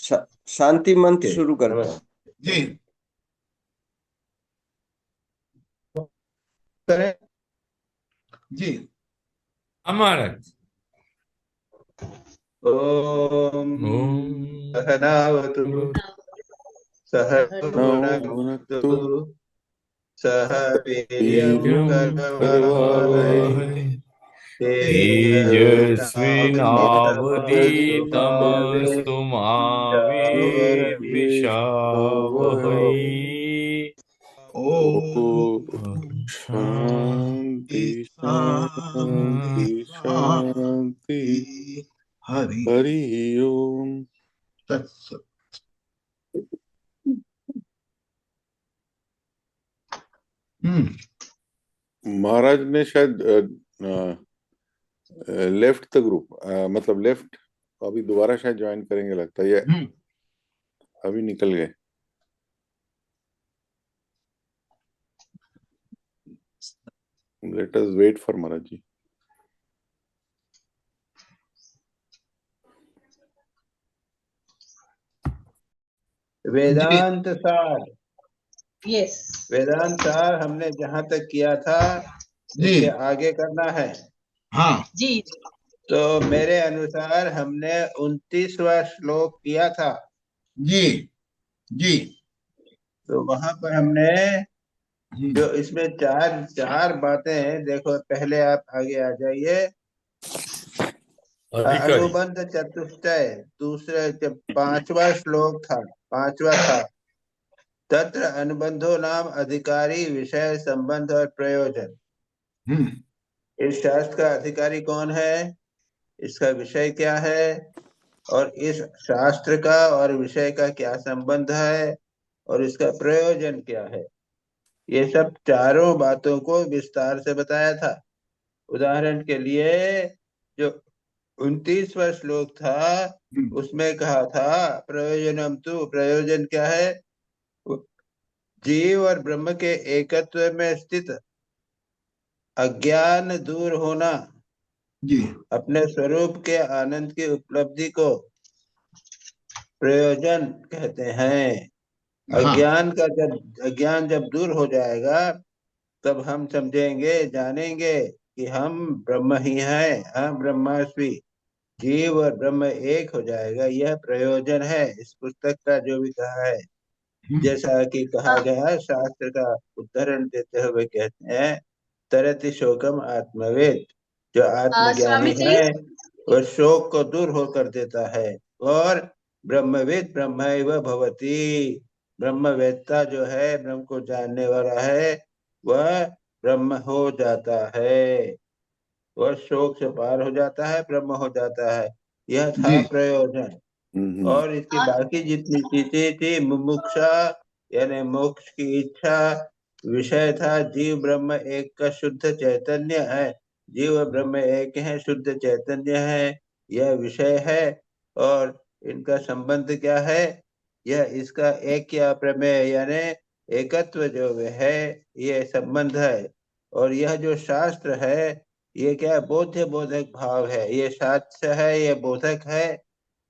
शांति मंत्र शुरू करते हैं जी करें जी। अमरत ओम ओम सहनावतु सह भुनक्तु सह वीर्यं वीर्यं करवावहै करवावहै तेजस्विनावधीतमस्तु मा तेजस्विनावधीतमस्तु मा विद्विषावहै। ओम शांति शांति शांति। हरि हरि ओम। तत्सत। महाराज ने शायद लेफ्ट द ग्रुप, मतलब लेफ्ट, अभी दोबारा शायद ज्वाइन करेंगे लगता है। ये अभी निकल गए। लेट अस वेट फॉर महाराज जी। वेदांत सार, यस वेदांत सार हमने जहां तक किया था उसके आगे करना है। हाँ जी तो मेरे अनुसार हमने 29वां श्लोक किया था। जी जी। तो वहां पर हमने जो इसमें चार बातें हैं, देखो पहले आप आगे आ जाइए। अनुबंध चतुष्टय, दूसरे जब 5वां श्लोक था, 5वां था, तत्र अनुबंधो नाम अधिकारी विषय संबंध और प्रयोजन। इस शास्त्र का अधिकारी कौन है, इसका विषय क्या है, और इस शास्त्र का और विषय का क्या संबंध है, और इसका प्रयोजन क्या है। ये सब चारों बातों को विस्तार से बताया था। उदाहरण के लिए जो 29वां श्लोक था उसमें कहा था प्रयोजनम तु, प्रयोजन क्या है, जीव और ब्रह्म के एकत्व में स्थित अज्ञान दूर होना, जी, अपने स्वरूप के आनंद की उपलब्धि को प्रयोजन कहते हैं। अज्ञान जब दूर हो जाएगा तब हम समझेंगे, जानेंगे कि हम ब्रह्म ही हैं, हम ब्रह्मास्मि, जीव और ब्रह्म एक हो जाएगा। यह प्रयोजन है इस पुस्तक का जो भी कहा है। जैसा कि कहा गया, शास्त्र का उदाहरण देते हुए कहते हैं, तरति शोकम आत्मवेद, जो आत्मज्ञानी स्वामी जी है वह शोक को दूर होकर देता है। और ब्रह्मवेद ब्रह्मैव भवति, ब्रह्मवेत्ता जो है, ब्रह्म को जानने वाला है, वह ब्रह्म हो जाता है, वह शोक से पार हो जाता है, ब्रह्म हो जाता है। यह था प्रयोजन। और इसकी बाकी जितनी चीजें थी, मुमुक्षा यानी मोक्ष की इच्छा, विषय था जीव ब्रह्म एक का शुद्ध चैतन्य है, जीव ब्रह्म एक है, शुद्ध चैतन्य है, यह विषय है। और इनका संबंध क्या है, यह इसका एक या प्रमेय यानी एकत्व जो है, ये संबंध है। और यह जो शास्त्र है ये क्या, बोध्य बोधक भाव है, ये शास्त्र है, ये बोधक है,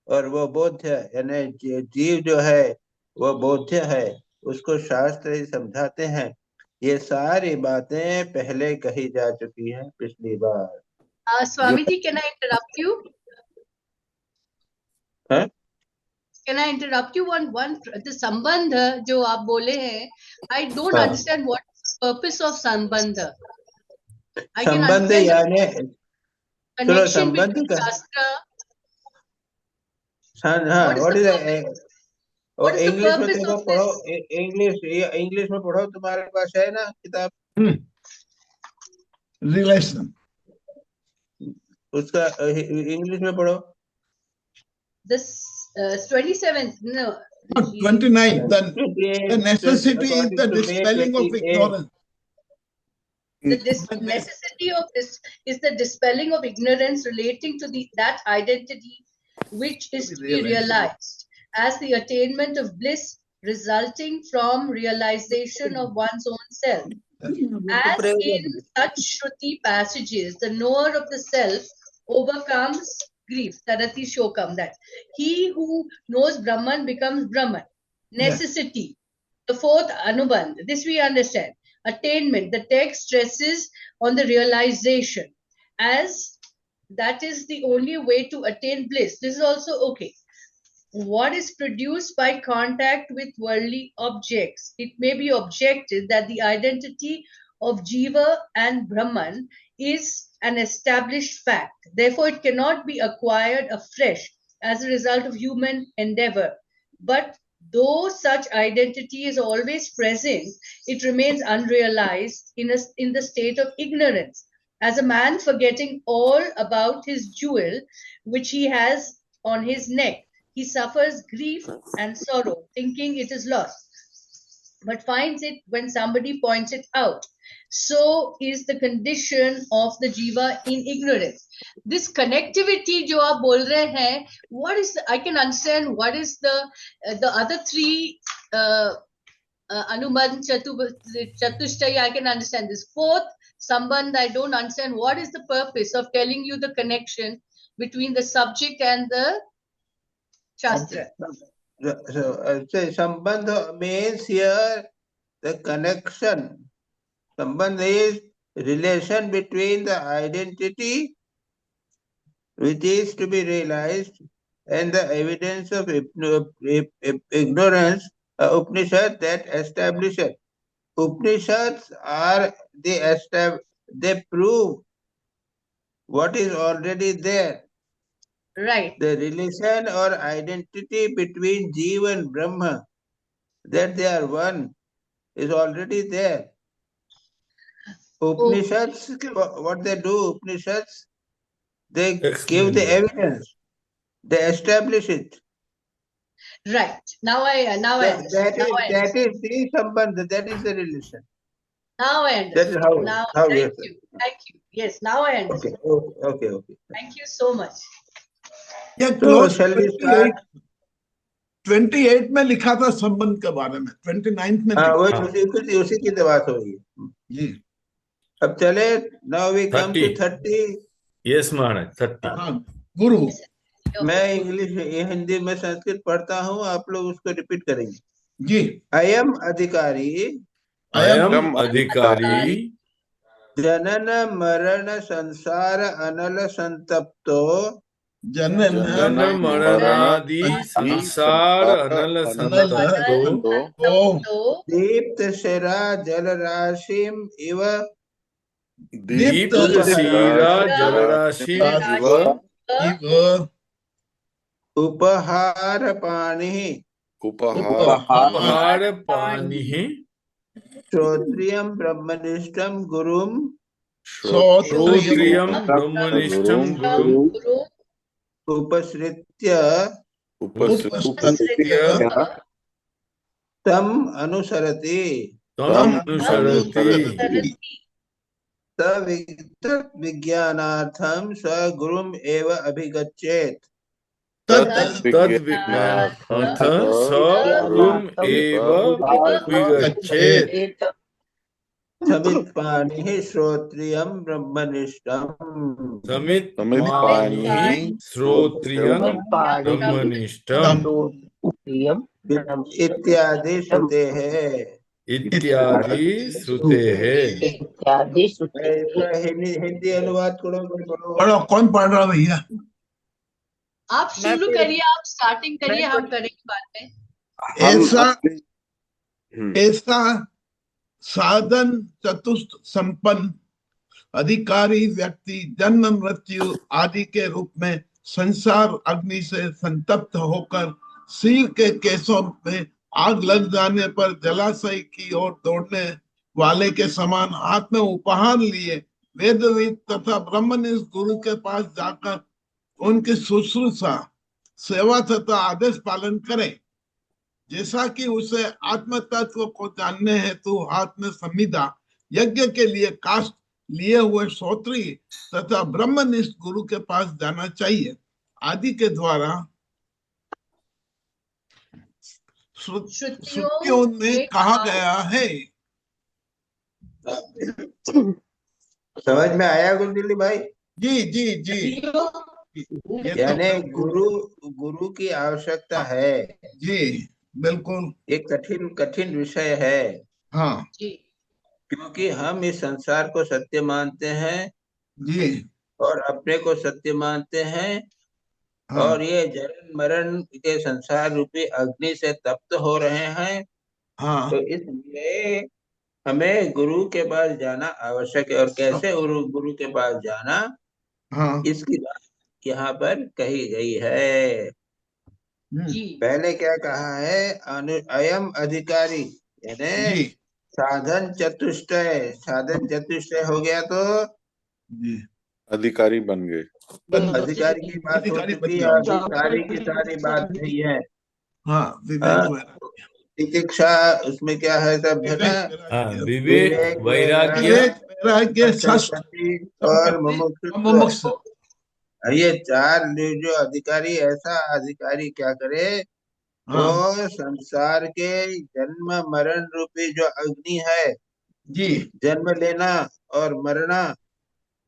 और वो बोध्य यानी जीव जो है वो बोध्य है, उसको शास्त्र ही समझाते हैं। ये सारी बातें पहले कही जा चुकी हैं पिछली बार। Swami ji, can I interrupt you? Can I interrupt you on one? The संबंध जो आप बोले हैं, I don't understand what purpose of संबंध. I can संबंध understand यानी connection संबंध between का, शास्त्र. हाँ, What is the purpose? और What is the इंग्लिश में purpose देखो, of पढ़ो, this? इंग्लिश में पढ़ो, तुम्हारे पास है ना किताब, रिलेशन, उसका इंग्लिश में पढ़ो। This 27th, no. 29. The necessity is the dispelling of ignorance. The necessity of this is the dispelling of ignorance relating to that identity which is to be realized as the attainment of bliss resulting from realization of one's own self. As in such Shruti passages, the knower of the self overcomes grief, tarati shokam, that he who knows Brahman becomes Brahman. Necessity, the fourth Anubandh, this we understand. Attainment, the text stresses on the realization, as that is the only way to attain bliss. This is also okay. What is produced by contact with worldly objects? It may be objected that the identity of Jiva and Brahman is an established fact. Therefore, it cannot be acquired afresh as a result of human endeavor. But though such identity is always present, it remains unrealized in the state of ignorance. As a man forgetting all about his jewel, which he has on his neck, he suffers grief and sorrow, thinking it is lost, but finds it when somebody points it out. So is the condition of the jiva in ignorance. This connectivity जो आप बोल रहे हैं, what is I can understand what is the other three Anubandh Chatushtaya, I can understand this. Fourth Sambandh, I don't understand what is the purpose of telling you the connection between the subject and the Shastra. So Sambandha means here the connection. Sambandha is relation between the identity which is to be realized and the evidence of ignorance, Upanishad that establish it. Upanishads are they prove what is already there. Right. The relation or identity between Jiva and Brahma, that they are one, is already there. Upanishads, what they do, Upanishads, they give the evidence, they establish it. Right. Now I understand. That is the Sambandha, that is the relation. Now I understand. That is how. Now, how thank you. Thank you. Yes, now I understand. Okay. Thank you so much. Yeah, So close shall we start? 28 में लिखा था संबंध के बारे में, 29 में हाँ, लिखा वही उसी की तो बात हो रही है जी। अब चले, now we come to 30. Yes, Maharaj, 30. हाँ, गुरु मैं इंग्लिश हिंदी में संस्कृत पढ़ता हूँ, आप लोग उसको रिपीट करेंगे जी। अयम अधिकारी अयम अधिकारी जनन मरण संसार अनल संतप्तो जन्म मरणादि संसार अनल संतप्तो दीप्त शिरा जल राशिम इव दीप्त शिरा जलराशि उपहार पाणि उपहार पाणि श्रोत्रियम ब्रह्मनिष्ठम गुरुम श्रोत्रियम ब्रह्मनिष्ठम गुरुम उपसृत्य तम अनुसरति विज्ञानार्थम स गुरुम एव अभिगच्छेत् समित पाणिः श्रोत्रियम ब्रह्मनिष्ठम इत्यादि श्रुते हैं हिंदी अनुवाद पढ़ो। कौन पढ़ रहा भैया? आप शुरू करिए, आप स्टार्टिंग करिए, हम करेंगे बाद में। ऐसा साधन चतुष्ट संपन्न अधिकारी व्यक्ति जन्म मृत्यु आदि के रूप में संसार अग्नि से संतप्त होकर सिर के केसों में आग लग जाने पर जलाशय की ओर दौड़ने वाले के समान हाथ में उपहार लिए वेदविद तथा ब्रह्मनिष्ठ गुरु के पास जाकर उनकी शुश्रूषा सेवा तथा आदेश पालन करे। जैसा कि उसे आत्म तत्व को जानने हेतु हाथ में संविदा यज्ञ के लिए काष्ठ लिए हुए श्रोत्री तथा ब्रह्मनिष्ठ गुरु के पास जाना चाहिए। आदि के द्वारा श्रुतियों में कहा गया है। समझ में आया गुंजली भाई? जी जी जी ये तो यानी बिल्कुल गुरु की आवश्यकता है। जी बिल्कुल। एक कठिन कठिन विषय है, हाँ जी क्योंकि हम इस संसार को सत्य मानते हैं जी और अपने को सत्य मानते हैं, हाँ और ये जन्म मरण के संसार रूपी अग्नि से तप्त हो रहे हैं। हाँ तो इसलिए हमें गुरु के पास जाना आवश्यक है। और कैसे गुरु के पास जाना, हाँ इसकी बात यहाँ पर कही गई है। जी पहले क्या कहा है? अयम अधिकारी, यानी जी साधन चतुष्टय। साधन चतुष्टय हो गया तो जी अधिकारी बन गए। अधिकारी की बात हो अधिकारी बन चुकी है, जाओ। अभी सारी की सारी बात नहीं है। हाँ विवेक हाँ, वैराग्य। तितिक्षा, उसमें क्या है सब, है ना? विवेक वैराग्य। विवेक विवेक, वैराग्य विवेक वैराग्य षष्ठ सती और संपत्ति मुमुक्षुत्व। मुमुक्षु। ये चार जो अधिकारी, ऐसा अधिकारी क्या करे? हाँ वो संसार के जन्म मरण रूपी जो अग्नि है, जी जन्म लेना और मरना,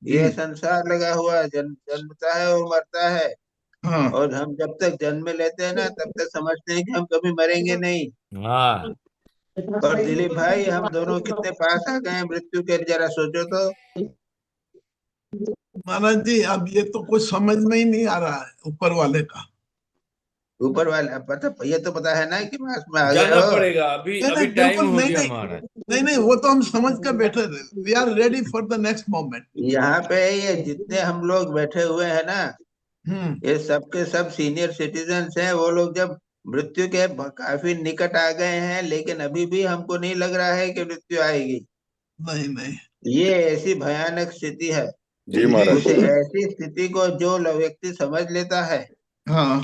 जी ये संसार लगा हुआ है, जन्मता है और मरता है। हाँ और हम जब तक जन्म लेते हैं ना, तब तक समझते हैं कि हम कभी मरेंगे नहीं। हाँ और दिलीप भाई, हम दोनों कितने पास आ गए हैं मृत्यु के, जरा सोचो तो। महाराज जी अब ये तो कुछ समझ में ही नहीं आ रहा है ऊपर वाले का। ऊपर वाले पता, ये तो पता है ना कि पास में आ गए जाना हो। पड़ेगा, अभी नहीं अभी नहीं टाइम बिल्कुल हो नहीं गया नहीं हमारा। नहीं नहीं वो तो हम समझ कर बैठे थे। We are ready for the next moment. यहाँ पे ये जितने हम लोग बैठे हुए हैं ना, ये सबके सब सीनियर सिटीजन्स हैं। वो लोग जब मृत्यु के काफी निकट आ गए हैं, लेकिन अभी भी हमको नहीं लग रहा है कि मृत्यु आएगी। नहीं नहीं ये ऐसी भयानक स्थिति है। जी महाराज। उसे ऐसी स्थिति को जो व्यक्ति समझ लेता है हाँ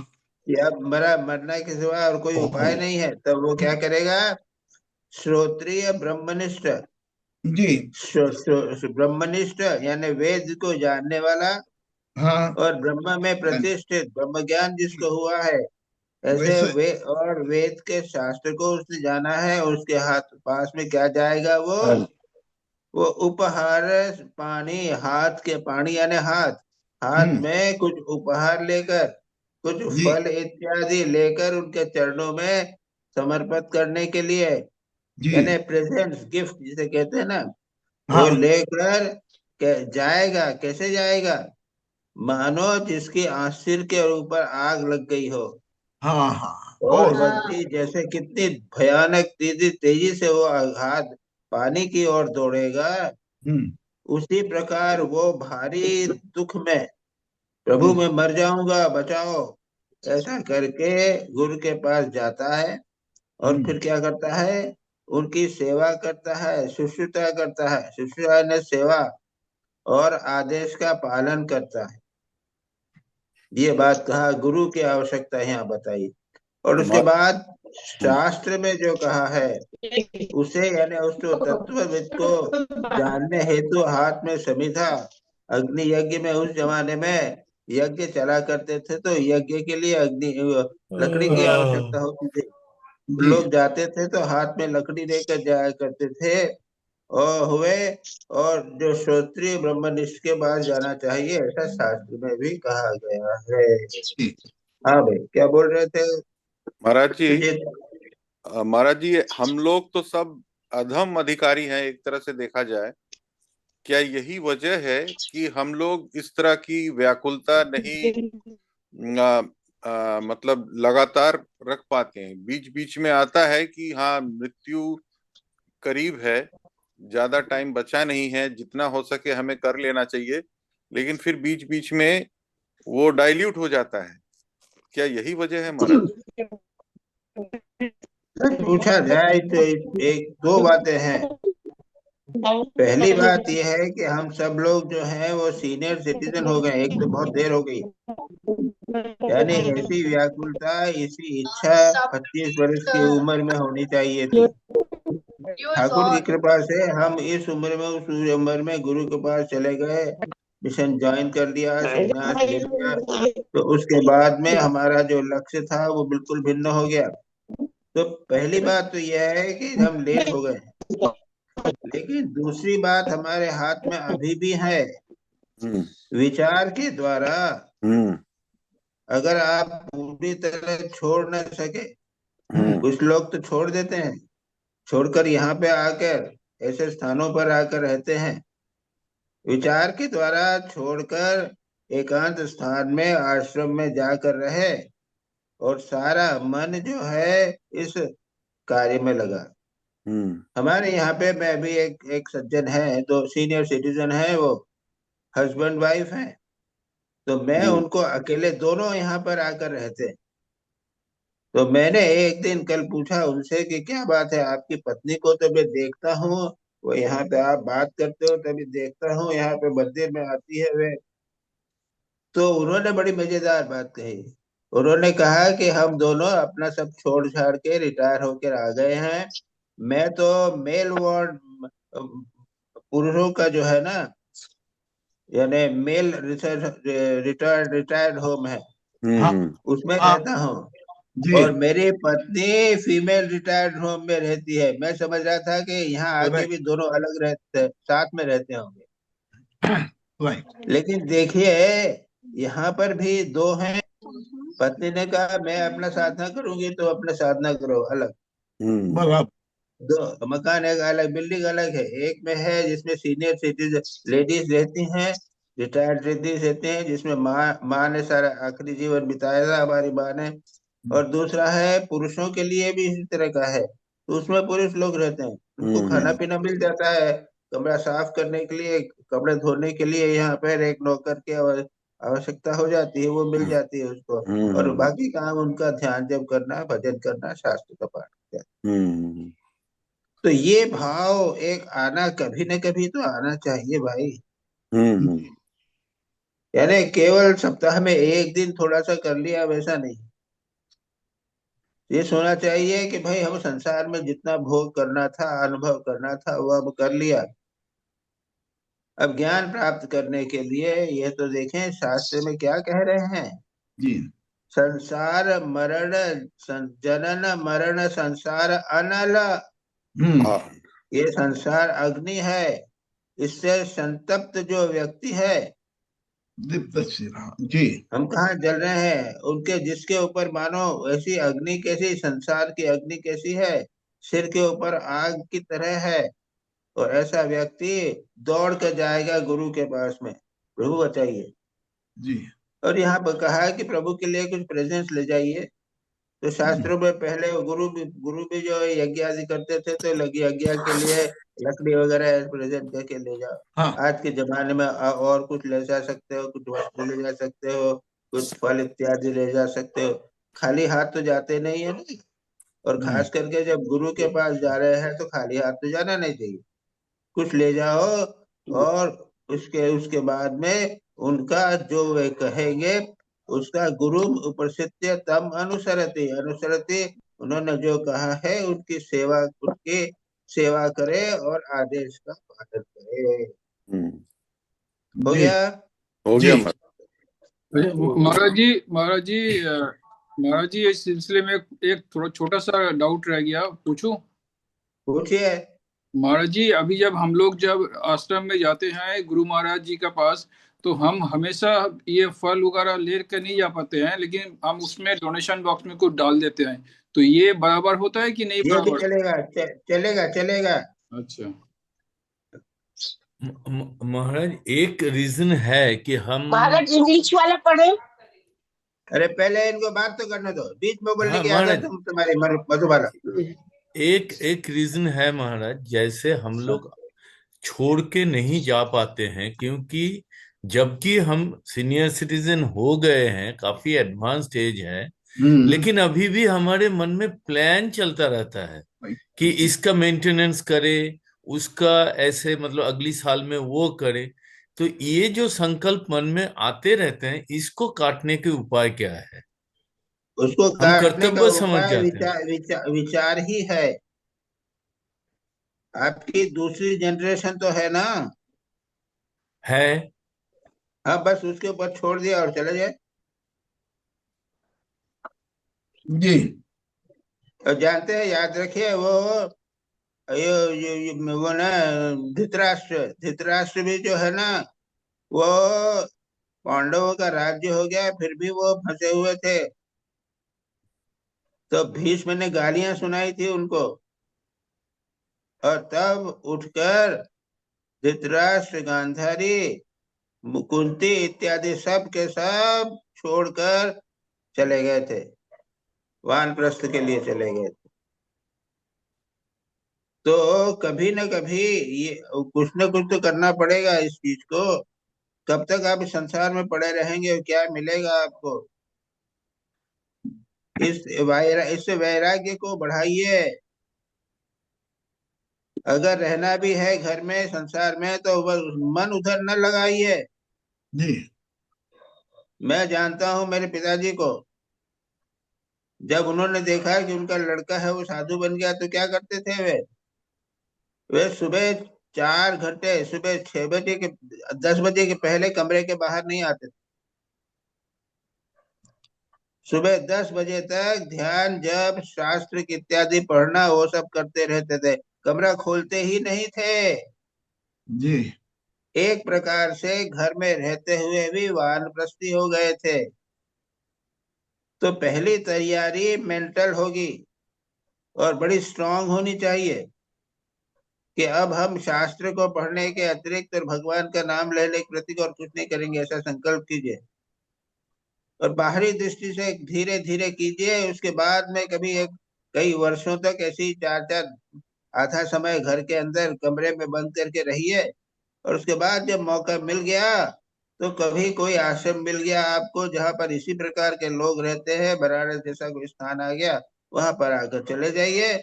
कि अब मरना के सिवा और कोई उपाय नहीं है, तब वो क्या करेगा? श्रोत्रिय ब्रह्मनिष्ठ, जी ब्रह्मनिष्ठ यानी वेद को जानने वाला हाँ और ब्रह्म में प्रतिष्ठित, ब्रह्म ज्ञान जिसको हुआ है, ऐसे वैसे और वेद के शास्त्र को उसने जाना है, और उसके हाथ पास में क्या जाएगा? वो उपहार, पानी, हाथ के पानी यानी हाथ हम्म में कुछ उपहार लेकर, कुछ जी फल इत्यादि लेकर उनके चरणों में समर्पित करने के लिए, जी यानी प्रेजेंट्स, गिफ्ट जिसे कहते हैं ना, वो हाँ लेकर जाएगा। कैसे जाएगा? मानो जिसकी सिर के ऊपर आग लग गई हो, हाँ हाँ और बहुत व्यक्ति जैसे कितनी भयानक तेजी तेजी से वो हाथ पानी की ओर दौड़ेगा, हम्म उसी प्रकार वो भारी दुख में, प्रभु हम्म मैं मर जाऊंगा बचाओ, ऐसा करके गुरु के पास जाता है। और फिर क्या करता है? उनकी सेवा करता है, शुश्रूषा करता है। शुश्रूषा ने सेवा और आदेश का पालन करता है। ये बात कहा, गुरु की आवश्यकता यहाँ बताई। और उसके बाद शास्त्र में जो कहा है, उसे यानी उस तत्वविद को जानने हेतु हाथ में समिधा, अग्नि यज्ञ में उस जमाने में यज्ञ चला करते थे, तो यज्ञ के लिए अग्नि लकड़ी की आवश्यकता होती थी। जी लोग जाते थे तो हाथ में लकड़ी लेकर जाया करते थे, और जो श्रोत्रिय ब्रह्मनिष्ठ के पास जाना चाहिए, ऐसा शास्त्र में भी कहा गया है। जी हाँ भाई, क्या बोल रहे थे महाराज जी, सुजीत? महाराज जी हम लोग तो सब अधम अधिकारी हैं एक तरह से देखा जाए। क्या यही वजह है कि हम लोग इस तरह की व्याकुलता नहीं मतलब लगातार रख पाते हैं? बीच बीच में आता है कि हाँ मृत्यु करीब है, ज्यादा टाइम बचा नहीं है, जितना हो सके हमें कर लेना चाहिए, लेकिन फिर बीच बीच में वो डाइल्यूट हो जाता है। क्या यही वजह है महाराज? पूछा जाए तो एक दो बातें हैं। पहली बात यह है कि हम सब लोग जो हैं वो सीनियर सिटीजन हो गए। एक तो बहुत देर हो गई, यानी ऐसी व्याकुलता, ऐसी इच्छा सब 25 वर्ष की उम्र में होनी चाहिए थी। viewers ठाकुर की और कृपा से हम इस उम्र में, उस उम्र में गुरु के पास चले गए, मिशन ज्वाइन कर लिया, संन्यास ले लिया, तो उसके बाद में हमारा जो लक्ष्य था वो बिल्कुल भिन्न हो गया। तो पहली बात तो यह है कि हम लेट हो गए, लेकिन दूसरी बात हमारे हाथ में अभी भी है। विचार के द्वारा अगर आप पूरी तरह छोड़ न सके, कुछ लोग तो छोड़ देते हैं, छोड़कर यहाँ पे आकर ऐसे स्थानों पर आकर रहते हैं, विचार के द्वारा छोड़कर एकांत स्थान में आश्रम में जाकर रहे और सारा मन जो है इस कार्य में लगा। हमारे यहाँ पे मैं भी एक सज्जन है, दो सीनियर सिटीजन है, वो हस्बैंड वाइफ हैं, तो मैं उनको अकेले दोनों यहाँ पर आकर रहते हैं। तो मैंने एक दिन कल पूछा उनसे कि क्या बात है, आपकी पत्नी को तो मैं देखता हूँ, वो यहाँ पे आप बात करते हो तभी देखता हूँ, यहाँ पे मंदिर में आती है वे। तो उन्होंने बड़ी मजेदार बात कही। उन्होंने कहा कि हम दोनों अपना सब छोड़ छाड़ के रिटायर होकर आ गए हैं। मैं तो मेल वार्ड पुरुषों का जो है ना, यानी मेल रिटायर्ड होम है, उसमें रहता हूँ, और मेरी पत्नी फीमेल रिटायर्ड होम में रहती है। मैं समझ रहा था कि यहाँ आके भी दोनों अलग रहते, साथ में रहते होंगे। लेकिन देखिए यहाँ पर भी दो हैं। पत्नी ने कहा मैं अपना साधना करूंगी तो अपना साधना करो, अलग। दो मकान एक अलग, बिल्डिंग अलग है। एक में है जिसमें सीनियर सिटीजन लेडीज रहती हैं, रिटायर्ड लेडीज रहते हैं, जिसमें माँ ने सारा आखिरी जीवन बिताया था, हमारी माँ ने। और दूसरा है पुरुषों के लिए भी इसी तरह का है, तो उसमें पुरुष लोग रहते हैं, उनको खाना पीना मिल जाता है, कमरा साफ करने के लिए, कपड़े धोने के लिए यहाँ पर एक नौकर की आवश्यकता हो जाती है, वो मिल जाती है उसको। और बाकी काम उनका ध्यान जब करना, भजन करना, शास्त्र का पाठ करना। तो ये भाव एक आना कभी न कभी तो आना चाहिए भाई। यानी केवल सप्ताह में एक दिन थोड़ा सा कर लिया वैसा नहीं। ये सोचना चाहिए कि भाई हम संसार में जितना भोग करना था, अनुभव करना था, वो अब कर लिया। अब ज्ञान प्राप्त करने के लिए ये तो देखें शास्त्र में क्या कह रहे हैं जी। संसार मरण, जनन मरण संसार अनल, ये संसार अग्नि है, इससे संतप्त जो व्यक्ति है, दीप्त जी, हम कहाँ जल रहे हैं, उनके जिसके ऊपर मानो ऐसी अग्नि कैसी, संसार की अग्नि कैसी है, सिर के ऊपर आग की तरह है, और ऐसा व्यक्ति दौड़ कर जाएगा गुरु के पास में, प्रभु बचाइए जी। और यहाँ पर कहा है कि प्रभु के लिए कुछ प्रेजेंस ले जाइए। तो शास्त्रों में पहले गुरु भी जो यज्ञ आदि करते थे, तो यज्ञ के लिए लकड़ी वगैरह प्रेजेंट करके ले जाओ। हाँ। आज के जमाने में और कुछ ले जा सकते हो, कुछ वस्तु ले जा सकते हो, कुछ फल इत्यादि ले जा सकते हो, खाली हाथ तो जाते नहीं है ना। और खास करके जब गुरु के पास जा रहे हैं तो खाली हाथ तो जाना नहीं चाहिए, कुछ ले जाओ, और उसके बाद में उनका जो वे कहेंगे उसका गुरु उपसित्य तम अनुसरति, उन्होंने जो कहा है उनकी सेवा करे और आदेश का पालन करे। हो गया? हो गया महाराज जी इस सिलसिले में एक थोड़ा छोटा सा डाउट रह गया, पूछूं? पूछिए। महाराज जी, अभी जब हम लोग जब आश्रम में जाते हैं गुरु महाराज जी के पास, तो हम हमेशा ये फल वगैरह लेकर नहीं जा पाते हैं, लेकिन हम उसमें डोनेशन बॉक्स में कुछ डाल देते हैं, तो ये बराबर होता है कि नहीं बराबर? चलेगा। अच्छा महाराज, एक रीजन है कि हम महाराज इंग्लिश वाला पढ़े। अरे पहले इनको बात तो करने दो, बीच में बोलने की आदत है तुम्हारी मधुबाला। एक रीजन है महाराज, जैसे हम लोग छोड़ के नहीं जा पाते हैं, क्योंकि जबकि हम सीनियर सिटीजन हो गए हैं, काफी एडवांस एज है, लेकिन अभी भी हमारे मन में प्लान चलता रहता है कि इसका मेंटेनेंस करे, उसका ऐसे मतलब अगली साल में वो करे। तो ये जो संकल्प मन में आते रहते हैं, इसको काटने के उपाय क्या है? उसको हम काटने का कर्तव्य समझ उपाय जाते हैं। विचार ही है। आपकी दूसरी जनरेशन तो है ना? है। हाँ, बस उसके ऊपर छोड़ दिया और चले जाए जी। और जानते हैं, याद रखिए, वो ना धृतराष्ट्र भी जो है ना, वो पांडवों का राज्य हो गया, फिर भी वो फंसे हुए थे। तो भीष्म ने गालियां सुनाई थी उनको, और तब उठकर धृतराष्ट्र, गांधारी, कुंती इत्यादि सब के सब छोड़कर चले गए थे, वानप्रस्थ के लिए चले गए थे। तो कभी न कभी ये कुछ न कुछ तो करना पड़ेगा इस चीज को। कब तक आप इस संसार में पड़े रहेंगे और क्या मिलेगा आपको? इससे वैराग्य को बढ़ाइए। अगर रहना भी है घर में, संसार में, तो मन उधर न लगाइए। जी मैं जानता हूं मेरे पिताजी को, जब उन्होंने देखा कि उनका लड़का है वो साधु बन गया, तो क्या करते थे वे सुबह 4 घंटे, सुबह 6 बजे के 10 बजे के पहले कमरे के बाहर नहीं आते थे। सुबह 10 बजे तक ध्यान, जप, शास्त्र इत्यादि पढ़ना, वो सब करते रहते थे, कमरा खोलते ही नहीं थे। जी एक प्रकार से घर में रहते हुए भी वानप्रस्थी हो गए थे। तो पहली तैयारी मेंटल होगी और बड़ी स्ट्रांग होनी चाहिए कि अब हम शास्त्र को पढ़ने के अतिरिक्त और भगवान का नाम लेने के प्रति और कुछ नहीं करेंगे, ऐसा संकल्प कीजिए। और बाहरी दृष्टि से धीरे धीरे कीजिए। उसके बाद में कई वर्षों तक ऐसे ही 4-4 आधा समय घर के अंदर कमरे में बंद करके रहिए। और उसके बाद जब मौका मिल गया, तो कभी कोई आश्रम मिल गया आपको जहाँ पर इसी प्रकार के लोग रहते हैं, बनारस जैसा कोई स्थान आ गया, वहां पर आकर चले जाइए।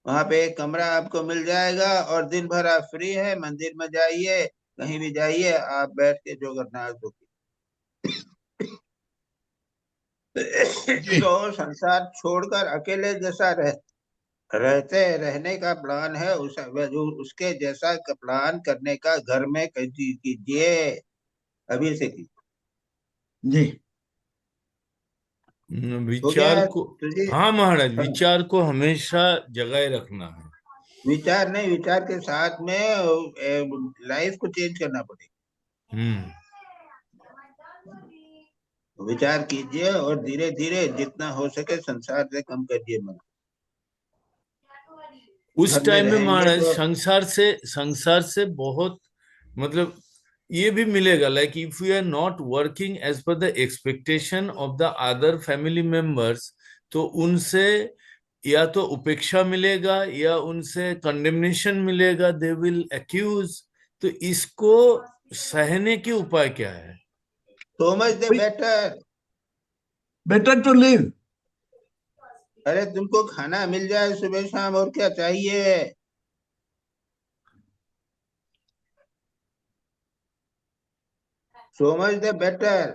वहां पे एक कमरा आपको मिल जाएगा और दिन भर आप फ्री है, मंदिर में जाइए, कहीं भी जाइए, आप बैठ के जो करना है तो जी तो संसार छोड़कर अकेले जैसा रहने का प्लान है, उसके जैसा प्लान करने का घर में कीजिए, अभी से कीजिए। जी हो गया विचार को, तुझे? हाँ महाराज, हाँ, विचार को हमेशा जगाए रखना है। विचार नहीं, विचार के साथ में लाइफ को चेंज करना पड़ेगा। हम्म। विचार कीजिए और धीरे धीरे जितना हो सके संसार से कम करिए मन। उस घर में टाइम में रहेंगे महाराज तो संसार से बहुत, मतलब ये भी मिलेगा, like if you are not working as per the expectation of the other family members, तो उनसे या तो उपेक्षा मिलेगा या उनसे कंडेमनेशन मिलेगा, दे विल एक्यूज। तो इसको सहने के उपाय क्या है? So much the better. Better to live. अरे तुमको खाना मिल जाए सुबह शाम, और क्या चाहिए? सो मच द बेटर।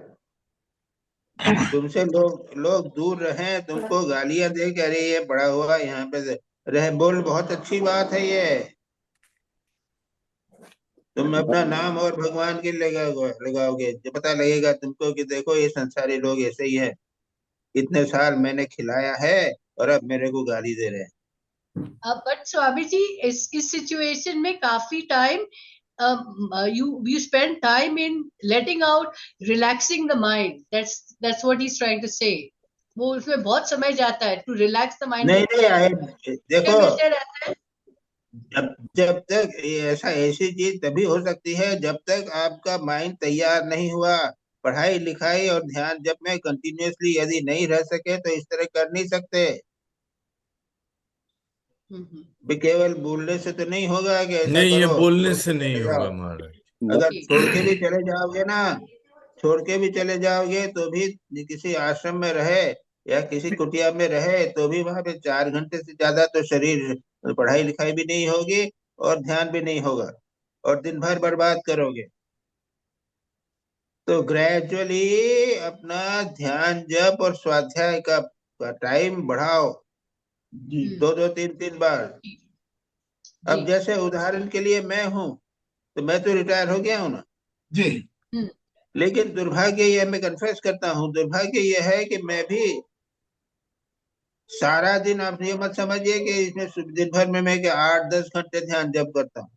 तुमसे लोग दूर रहें, तुमको गालियां दे के, अरे ये बड़ा हुआ यहाँ पे रहे, बोल बहुत अच्छी बात है ये। तुम अपना नाम और भगवान के लगाओगे, जो पता लगेगा तुमको कि देखो ये संसारी लोग ऐसे ही है, इतने साल मैंने खिलाया है और अब मेरे को गाली दे रहे हैं। बट स्वामी जी, इस सिचुएशन में काफी time you spend time in letting out, relaxing the mind. That's what he's trying to say. वो उसमें बहुत समय जाता है to relax the mind. नहीं नहीं आए, देखो, मिलते रहता है। जब तक ऐसी चीज तभी हो सकती है जब तक आपका माइंड तैयार नहीं हुआ। पढ़ाई लिखाई और ध्यान जब में कंटिन्यूअसली यदि नहीं रह सके तो इस तरह कर नहीं सकते। केवल बोलने से तो नहीं होगा कि ऐसा नहीं, ये करो, बोलने छोड़ से के नहीं चले होगा जाओ। महाराज। अगर छोड़ के भी चले जाओगे ना, छोड़ के भी चले जाओगे तो भी किसी आश्रम में रहे या किसी कुटिया में रहे, तो भी वहां पे 4 घंटे से ज्यादा तो शरीर, पढ़ाई लिखाई भी नहीं होगी और ध्यान भी नहीं होगा, और दिन भर बर्बाद करोगे। तो ग्रेजुअली अपना ध्यान, जप और स्वाध्याय का टाइम बढ़ाओ, जी 2-2 3-3 बार। अब जैसे उदाहरण के लिए मैं हूं, तो मैं तो रिटायर हो गया हूं ना, जी लेकिन दुर्भाग्य यह, मैं कन्फेस करता हूं, दुर्भाग्य यह है कि मैं भी सारा दिन, आप ये मत समझिए कि इसमें दिन भर में मैं 8-10 घंटे ध्यान जप करता हूँ,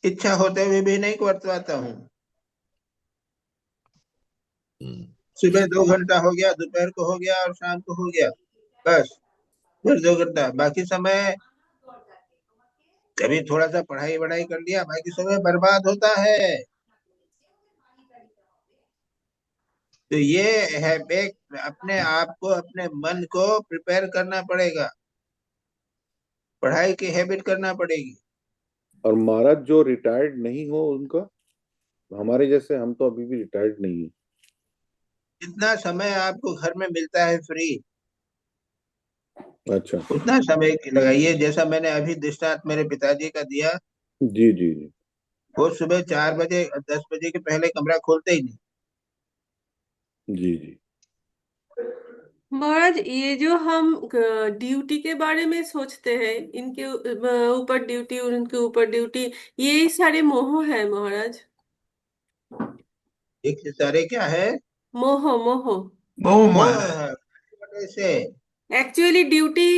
इच्छा होते हुए भी नहीं कर पाता हूँ। सुबह 2 घंटा हो गया, दोपहर को हो गया और शाम को हो गया, बस फिर 2 घंटा। बाकी समय कभी थोड़ा सा पढ़ाई वढ़ाई कर लिया, बाकी समय बर्बाद होता है। तो ये है अपने आप को, अपने मन को प्रिपेयर करना पड़ेगा, पढ़ाई की हैबिट करना पड़ेगी। और महाराज जो रिटायर्ड नहीं हो उनका, हमारे जैसे हम तो अभी भी रिटायर्ड नहीं है। जितना समय आपको घर में मिलता है फ्री, अच्छा, उतना समय लगाइए। जैसा मैंने अभी दृष्टांत मेरे पिताजी का दिया, जी जी जी। वो सुबह 4 बजे 10 बजे के पहले कमरा खोलते ही नहीं। जी जी। महाराज, ये जो हम ड्यूटी के बारे में सोचते हैं, इनके ऊपर ड्यूटी, उनके ऊपर ड्यूटी, ये सारे मोह है महाराज। एक सारे क्या है? मोह मोह मोह मोह महाराज। है। वजह से एक्चुअली ड्यूटी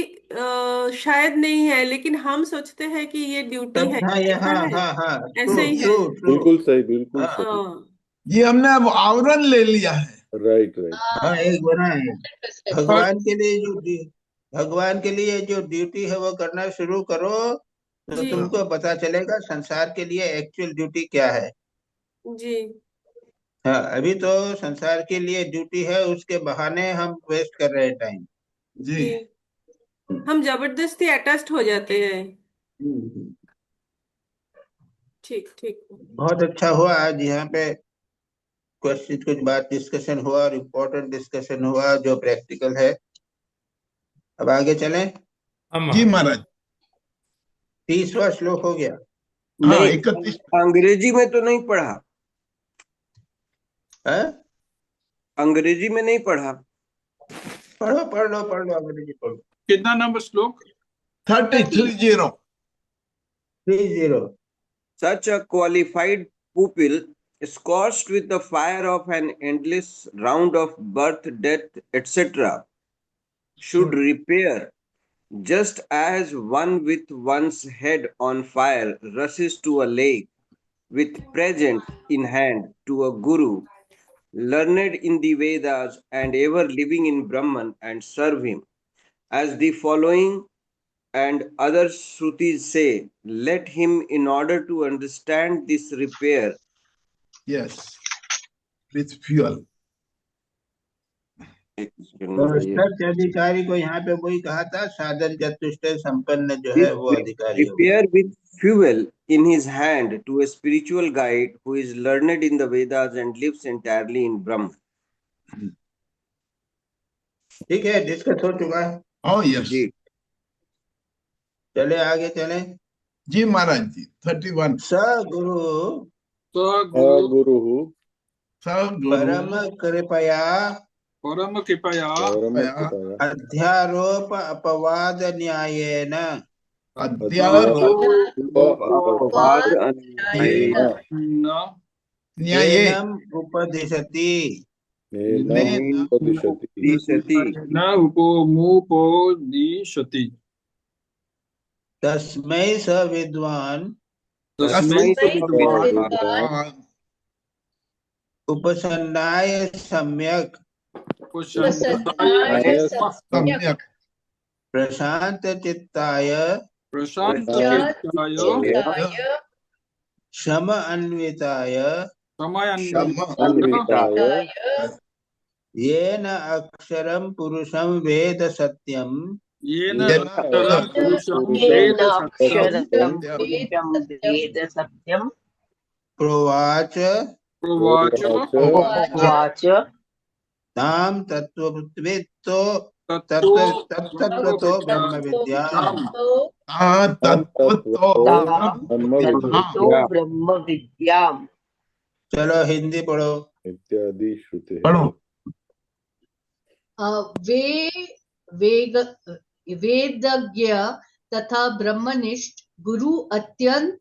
शायद नहीं है, लेकिन हम सोचते हैं कि ये ड्यूटी है। हाँ, ये ऐसा हाँ है, हाँ हाँ, ऐसा ट्रू ही है। True true. बिल्कुल सही, बिल्कुल हाँ सही। हाँ ये हमने अब आवरण ले लिया है। Right right. हाँ, एक बना है। 100%। भगवान के लिए भगवान के लिए जो ड्यूटी है वो करना शुरू करो, तो जी तुमको पता चलेगा संसार के लिए एक्चुअल ड्यूटी क्या है। जी हाँ, अभी तो संसार के लिए ड्यूटी है, उसके बहाने हम वेस्ट कर रहे हैं टाइम। जी जी, हम जबरदस्ती अटैच्ड हो जाते हैं। ठीक ठीक। बहुत अच्छा हुआ आज यहाँ पे क्वेश्चन, कुछ बात डिस्कशन हुआ और इम्पोर्टेंट डिस्कशन हुआ जो प्रैक्टिकल है। अब आगे चलें। जी महाराज। 30वां श्लोक हो गया। हाँ, नहीं, 31। अंग्रेजी में तो नहीं पढ़ा, है? अंग्रेजी में नहीं पढ़ा। पढ़ लो अंग्रेजी पढ़ो। कितना नंबर श्लोक? 30। 30। Such a qualified pupil, scorched with the fire of an endless round of birth, death, etc., should repair, just as one with one's head on fire rushes to a lake with present in hand to a guru, learned in the Vedas and ever living in Brahman, and serve him. As the following and other Shrutis say, let him, in order to understand this repair, Yes, with fuel. और सत्य अधिकारी को यहाँ पे वही कहा था, साधन चतुष्ट संपन्न जो है वो अधिकारी हो। repair with fuel in his hand to a spiritual guide who is learned in the Vedas and lives entirely in Brahma. ठीक है, डिस्कस हो चुका है। Oh yes. जी चले आगे चले। जी महाराज जी। 31। सगुरु गुरु परम कृपया परम कृपया अध्यारोप अपवाद न्यायेन एनम उपदिशति। न उपमुपदिशति। तस्मै स विद्वान उपसन्नाय सम्यक सम्यक प्रशांत चित्ताय शम अन्विताय येन अक्षरम पुरुषम वेद सत्यम प्रोवाच ताम तत्त्ववित्तो तत्त्वतो ब्रह्म विद्याम। ब्रह्म विद्याम। चलो हिंदी पढ़ो। इत्यादि श्रुते पढ़ो। वेदज्ञ तथा ब्रह्मनिष्ठ गुरु अत्यंत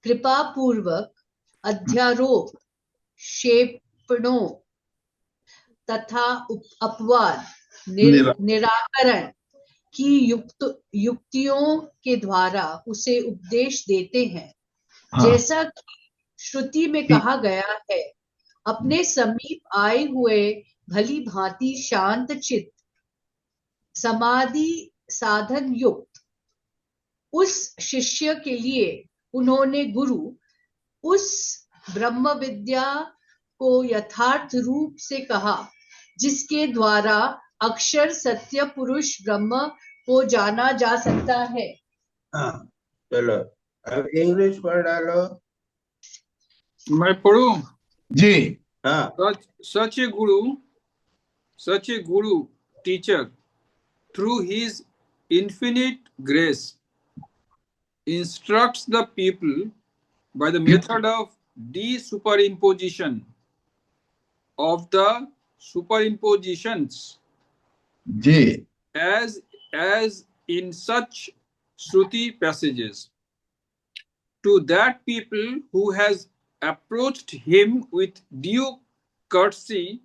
कृपा पूर्वक अध्यारोप, क्षेपणों तथा अपवाद निराकरण की युक्तियों के द्वारा उसे उपदेश देते हैं। जैसा कि श्रुति में कहा गया है, अपने समीप आए हुए भली भांति शांत चित्त समाधि साधन युक्त उस शिष्य के लिए उन्होंने गुरु उस ब्रह्म विद्या को यथार्थ रूप से कहा जिसके द्वारा अक्षर सत्य पुरुष ब्रह्म को जाना जा सकता है। हाँ, चलो अब इंग्लिश पढ़ डालो। मैं पढ़ूं? जी। हाँ, such a guru teacher through his infinite grace instructs the people by the method of de-superimposition of the superimpositions ji. as in such Shruti passages. To that people who has approached him with due courtesy,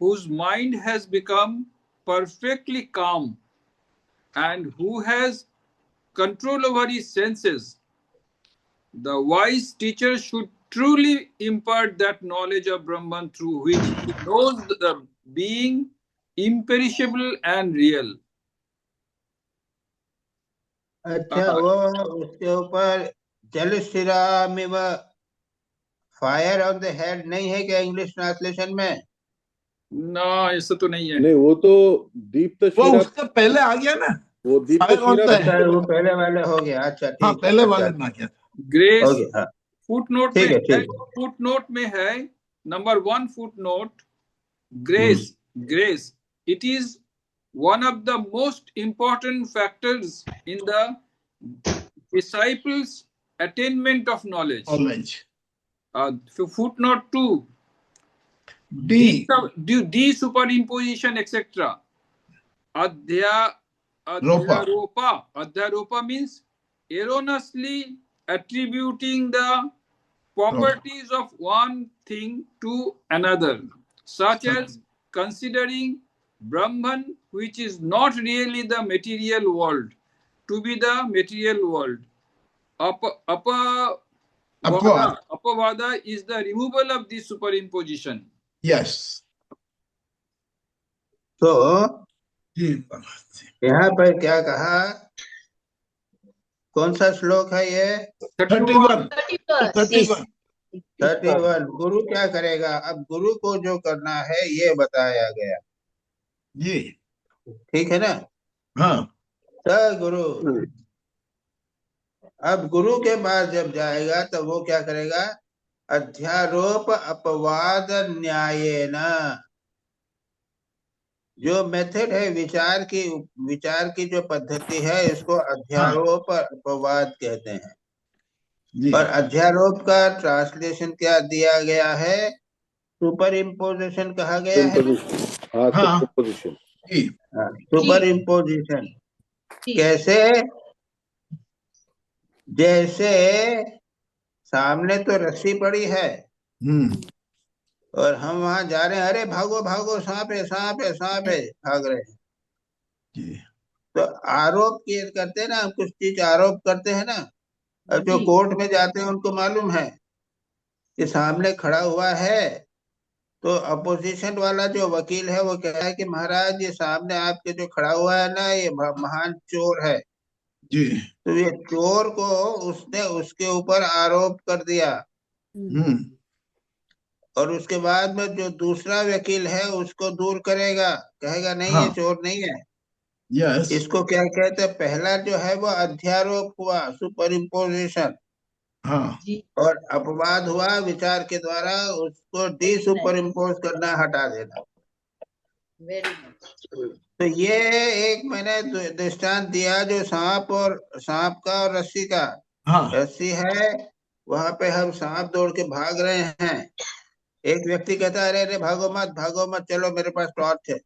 whose mind has become perfectly calm, and who has control over his senses, the wise teacher should truly impart that knowledge of Brahman through which he knows the being imperishable and real. अच्छा, वो उसके ऊपर जल शिरामिव fire on the head नहीं है क्या English translation में? ना, ऐसा तो नहीं है। नहीं, वो तो दीप्त वो शिरा, उससे पहले आ गया ना, वो दीप्त फायर ऑन शिरा द अच्छा, वो पहले वाले हो गया। अच्छा, ठीक हाँ, है। पहले अच्छा, वाले में आ गया था। ग्रेस हो गया। हाँ, फुटनोट ठीक में है, है, ठीक है। फुटनोट में है number 1 footnote, grace it is one of the most important factors in the disciples attainment of knowledge. Knowledge. Footnote 2, D. superimposition etc. Adhyaropa means erroneously attributing the properties of one thing to another, such as considering Brahman, which is not really the material world, to be the material world. Apavada is the removal of this superimposition. Yes. तो यहाँ पर क्या कहा? कौन सा श्लोक है ये? 31। 31। गुरु क्या करेगा? अब गुरु को जो करना है ये बताया गया। जी, ठीक है ना? हाँ। गुरु, अब गुरु के पास जब जाएगा तब वो क्या करेगा? अध्यारोप अपवाद न्यायेन, जो मेथड है विचार की जो पद्धति है इसको अध्यारोप अपवाद कहते हैं। जी। और अध्यारोप का ट्रांसलेशन क्या दिया गया है? सुपर इम्पोजिशन कहा गया है। हाँ, सुपर इम्पोजिशन कैसे? जैसे सामने तो रस्सी पड़ी है और हम वहां जा रहे हैं, अरे भागो भागो, सांप है सांप है सांप है, भाग रहे हैं। तो आरोप करते हैं ना, हम कुछ चीज आरोप करते हैं ना। अब जो कोर्ट में जाते हैं उनको मालूम है कि सामने खड़ा हुआ है, तो अपोजिशन वाला जो वकील है वो कह रहा है कि महाराज ये सामने आपके जो खड़ा हुआ है ना, ये महान चोर है जी। तो ये चोर को उसने उसके ऊपर आरोप कर दिया। और उसके बाद में जो दूसरा वकील है उसको दूर करेगा, कहेगा नहीं ये चोर नहीं है। यस। इसको क्या कहते हैं? पहला जो है वो अध्यारोप हुआ, सुपर इम्पोजिशन। हाँ। और अपवाद हुआ विचार के द्वारा, उसको डी सुपर इम्पोज करना, हटा देना। तो ये एक मैंने दृष्टांत दिया जो सांप का और रस्सी का। रस्सी है, वहां पे हम सांप दौड़ के भाग रहे हैं, एक व्यक्ति कहता है अरे अरे भागो मत, चलो मेरे पास टॉर्च है।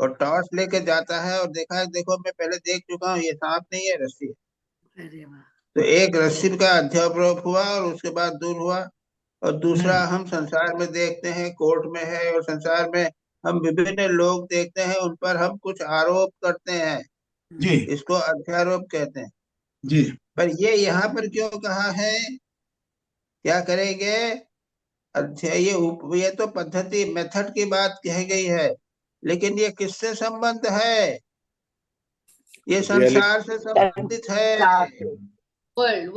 और टॉर्च लेके जाता है और देखो मैं पहले देख चुका हूँ, ये सांप नहीं है, रस्सी है। तो एक रस्सी का अध्यारोप हुआ और उसके बाद दूर हुआ। और दूसरा हम संसार में देखते हैं, कोर्ट में है और संसार में हम विभिन्न लोग देखते हैं, उन पर हम कुछ आरोप करते हैं जी। इसको अध्यारोप कहते हैं जी। पर ये यहाँ पर क्यों कहा है? क्या करेंगे? अच्छा, ये तो पद्धति मेथड की बात कही गई है, लेकिन ये किससे संबंध है? ये संसार से संबंधित है। world.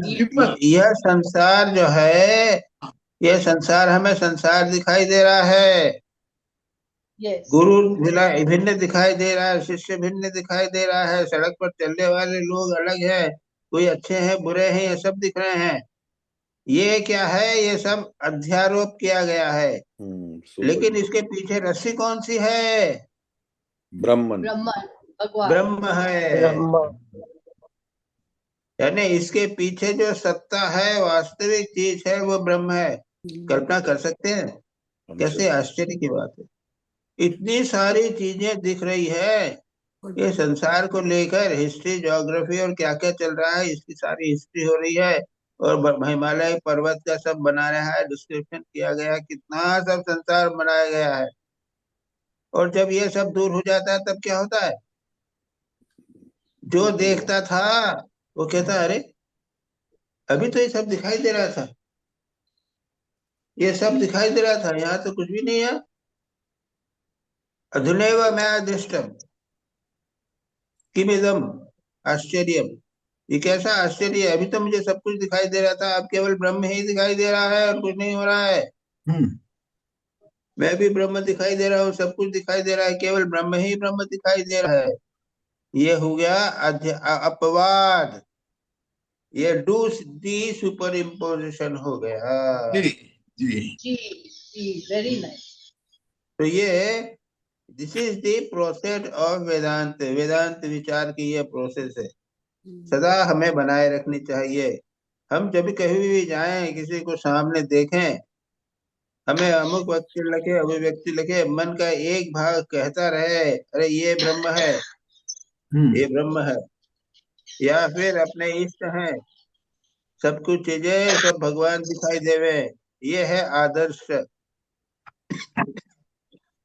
People. यह संसार जो है, यह संसार हमें संसार दिखाई दे रहा है। Yes. गुरु भिन्न दिखाई दे रहा है, शिष्य भिन्न दिखाई दे रहा है, सड़क पर चलने वाले लोग अलग है, कोई अच्छे हैं बुरे हैं, ये सब दिख रहे हैं। ये क्या है? ये सब अध्यारोप किया गया है, लेकिन इसके पीछे रस्सी कौन सी है? ब्रह्मन, Brahman, Bhagwan. ब्रह्म है। यानी इसके पीछे जो सत्ता है, वास्तविक चीज है, वो ब्रह्म है। कल्पना कर सकते हैं? कैसे आश्चर्य की बात है। इतनी सारी चीजें दिख रही है, ये संसार को लेकर हिस्ट्री, ज्योग्राफी और क्या क्या चल रहा है, इसकी सारी हिस्ट्री हो रही है। और हिमालय पर्वत का सब बना रहा है, डिस्क्रिप्शन किया गया, कितना सब संसार बनाया गया है। और जब ये सब दूर हो जाता है तब क्या होता है? जो देखता था वो कहता है, अरे अभी तो ये सब दिखाई दे रहा था, ये सब दिखाई दे रहा था, यहाँ तो कुछ भी नहीं है। अधुनैव मया दृष्टम किमिदम आश्चर्यम। ये कैसा आश्चर्य है? अभी तो मुझे सब कुछ दिखाई दे रहा था, अब केवल ब्रह्म ही दिखाई दे रहा है और कुछ नहीं हो रहा है। मैं भी ब्रह्म दिखाई दे रहा हूँ, सब कुछ दिखाई दे रहा है, केवल ब्रह्म ही ब्रह्म दिखाई दे रहा है। ये हो गया अपवाद, ये डू डी सुपर इम्पोजिशन हो गया। जी, very nice. तो ये this is the process of Vedanta. Vedanta विचार की ये प्रोसेस है, सदा हमें बनाए रखनी चाहिए। हम जब कहीं भी जाएं, किसी को सामने देखें, हमें अमुक व्यक्ति लगे, अभिव्यक्ति लगे, मन का एक भाग कहता रहे, अरे ये ब्रह्म है, ये ब्रह्म है। या फिर अपने इष्ट हैं, सब कुछ चीजें सब भगवान दिखाई देवे। ये है आदर्श,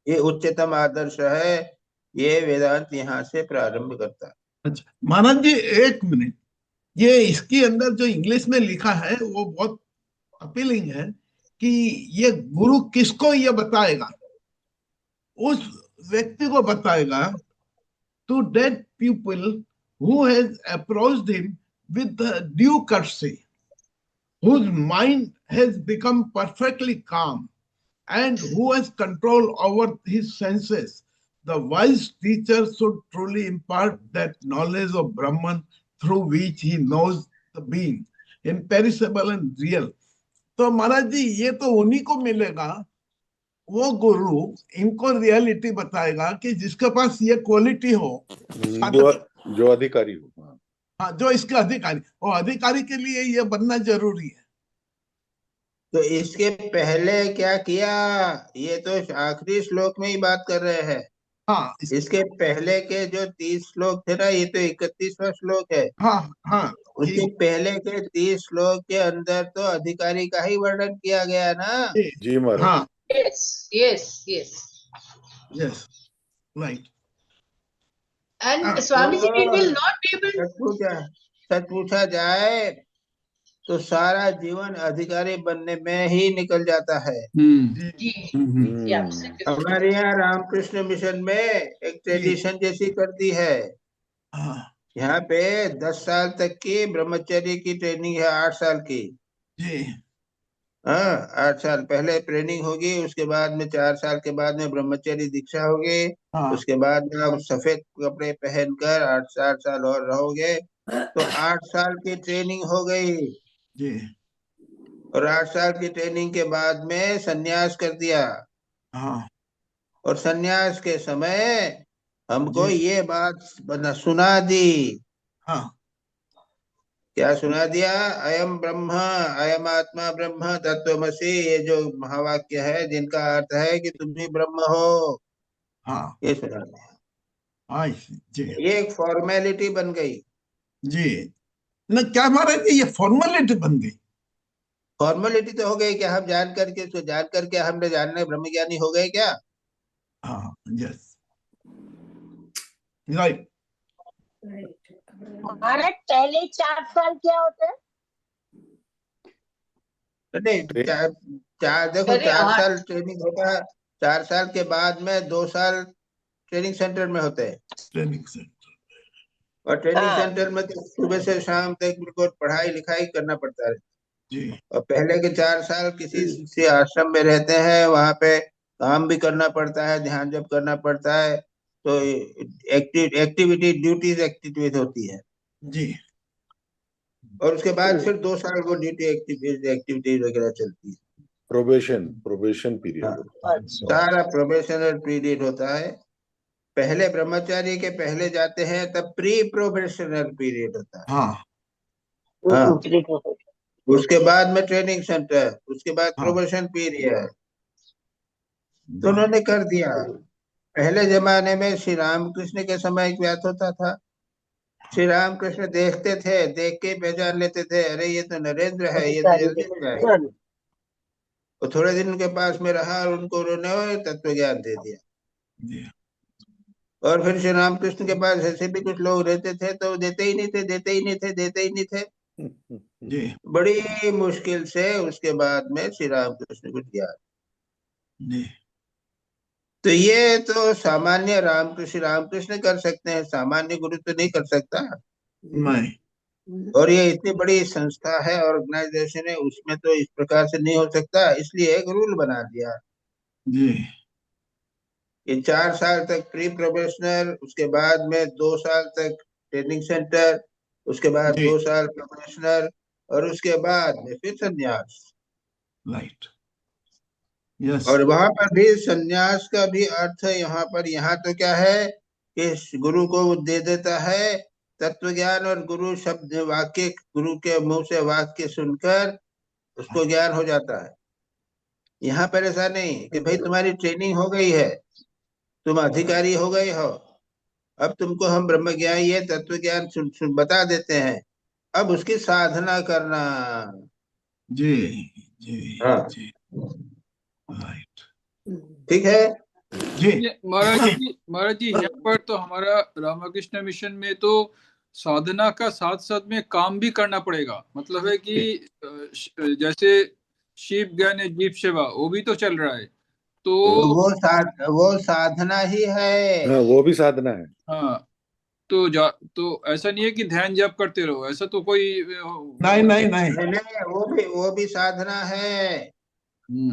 ये उच्चतम आदर्श है। ये वेदांत यहाँ से प्रारंभ करता है। अच्छा महाराज जी, एक मिनट, ये इसके अंदर जो इंग्लिश में लिखा है वो बहुत अपीलिंग है कि ये गुरु किसको ये बताएगा? उस व्यक्ति को बताएगा, to dead people who has approached him with due courtesy, whose mind has become perfectly calm and who has control over his senses. The wise teacher should truly impart that knowledge of Brahman through which he knows the being, imperishable and real. तो महाराज जी, ये तो उन्हीं को मिलेगा, वो गुरु इनको reality बताएगा कि जिसके पास ये क्वालिटी हो, जो अधिकारी हो। हाँ, जो इसके अधिकारी, और अधिकारी के लिए ये बनना जरूरी है। तो इसके पहले क्या किया? ये तो आखिरी श्लोक में ही बात कर रहे हैं। हाँ, इसके पहले के जो 30 श्लोक थे ना, ये तो 31वां श्लोक है। हाँ, उसके पहले के 30 श्लोक के अंदर तो अधिकारी का ही वर्णन किया गया ना। जी महाराज। हाँ, Yes, right. and Swamiji, we will not be able. सच पूछा जाए तो सारा जीवन अधिकारी बनने में ही निकल जाता है। हमारे यहाँ रामकृष्ण मिशन में एक ट्रेडिशन जैसी कर दी है। यहाँ पे 10 साल तक की ब्रह्मचर्य की ट्रेनिंग है, 8 साल की। हाँ, 8 साल पहले ट्रेनिंग होगी, उसके बाद में 4 साल के बाद में ब्रह्मचर्य दीक्षा होगी। उसके बाद में आप सफेद कपड़े पहनकर 8 साल और रहोगे, तो 8 साल की ट्रेनिंग हो गई। और 8 साल की ट्रेनिंग के बाद में सन्यास कर दिया। और सन्यास के समय हमको ये बात सुना दी। क्या सुना दिया? अयम ब्रह्म, अयम आत्मा ब्रह्म तत्वमसि, ये जो महावाक्य है जिनका अर्थ है कि तुम ही ब्रह्म हो, ये सुना दिया। ये एक फॉर्मेलिटी बन गई जी ना। क्या महाराज जी, ये फॉर्मेलिटी बन गई? फॉर्मेलिटी तो हो गई क्या? हम जान करके हमने जानने ब्रह्मज्ञानी हो गए क्या? हाँ, यस, राइट। महाराज, पहले 4 साल क्या होते हैं? नहीं, देखो अरे 4 साल ट्रेनिंग होता है, 4 साल के बाद में 2 साल ट्रेनिंग सेंटर में होते हैं। ट्रेनिंग सेंटर, और ट्रेनिंग हाँ सेंटर में तो सुबह से शाम तक बिल्कुल पढ़ाई लिखाई करना पड़ता है। जी और पहले के 4 साल किसी से आश्रम में रहते हैं, वहां पे काम भी करना पड़ता है, ध्यान जप करना पड़ता है, तो एक्टिविटी ड्यूटीज एक्टिविटीज होती है। जी और उसके बाद फिर 2 साल वो ड्यूटी एक्टिविटीज वगैरह चलती है। प्रोबेशन पीरियड हाँ, होता है। अच्छा सारा प्रोबेशनल पीरियड होता है। पहले ब्रह्मचारी के पहले जाते हैं तब प्री प्रोबेशनल पीरियड होता है। हाँ हाँ, उसके बाद में ट्रेनिंग सेंटर, उसके बाद हाँ प्रोबेशन पीरियड। तो जी उन्होंने कर दिया। पहले जमाने में श्री रामकृष्ण के समय क्या होता था, श्री रामकृष्ण देखते थे, देख के पहचान लेते थे, अरे ये तो नरेंद्र है, ये तो जल्दी हो जाएगा। वो थोड़े दिन उनके पास में रहा और उनको उन्होंने तत्व ज्ञान दे दिया। जी और फिर श्री रामकृष्ण के पास ऐसे भी कुछ लोग रहते थे तो देते ही नहीं थे, देते ही नहीं थे, देते ही नहीं थे। जी बड़ी मुश्किल से उसके बाद में श्री रामकृष्ण को दिया। जी तो ये तो सामान्य रामकृष्ण कर सकते हैं, सामान्य गुरु तो नहीं कर सकता। नहीं और ये इतनी बड़ी संस्था है, ऑर्गेनाइजेशन है, उसमें तो इस प्रकार से नहीं हो सकता, इसलिए एक रूल बना दिया जी कि 4 साल तक प्री प्रोफेशनल, उसके बाद में 2 साल तक ट्रेनिंग सेंटर, उसके बाद जी 2 साल प्रोफेशनल, और उसके बाद में फिर संन्यास। राइट यस और वहां पर भी संन्यास का भी अर्थ है यहाँ पर। यहाँ तो क्या है कि गुरु को वो दे देता है तत्व ज्ञान, और गुरु शब्द वाक्य, गुरु के मुंह से वाक्य सुनकर उसको ज्ञान हो जाता है। यहाँ पर ऐसा नहीं कि भाई तुम्हारी ट्रेनिंग हो गई है, तुम अधिकारी हो गए हो, अब तुमको हम ब्रह्म ज्ञान ये तत्व ज्ञान बता देते हैं, अब उसकी साधना करना। जी जी हाँ, जी राइट ठीक है। जी महाराज जी यहाँ पर तो हमारा रामकृष्ण मिशन में तो साधना का साथ साथ में काम भी करना पड़ेगा। मतलब है कि जैसे शिव ज्ञान जीव सेवा वो भी तो चल रहा है, तो वो साधना ही है। हाँ, वो भी साधना है। हाँ तो ऐसा नहीं है कि ध्यान जप करते रहो, ऐसा तो कोई नहीं नहीं नहीं नहीं नहीं, वो भी साधना है।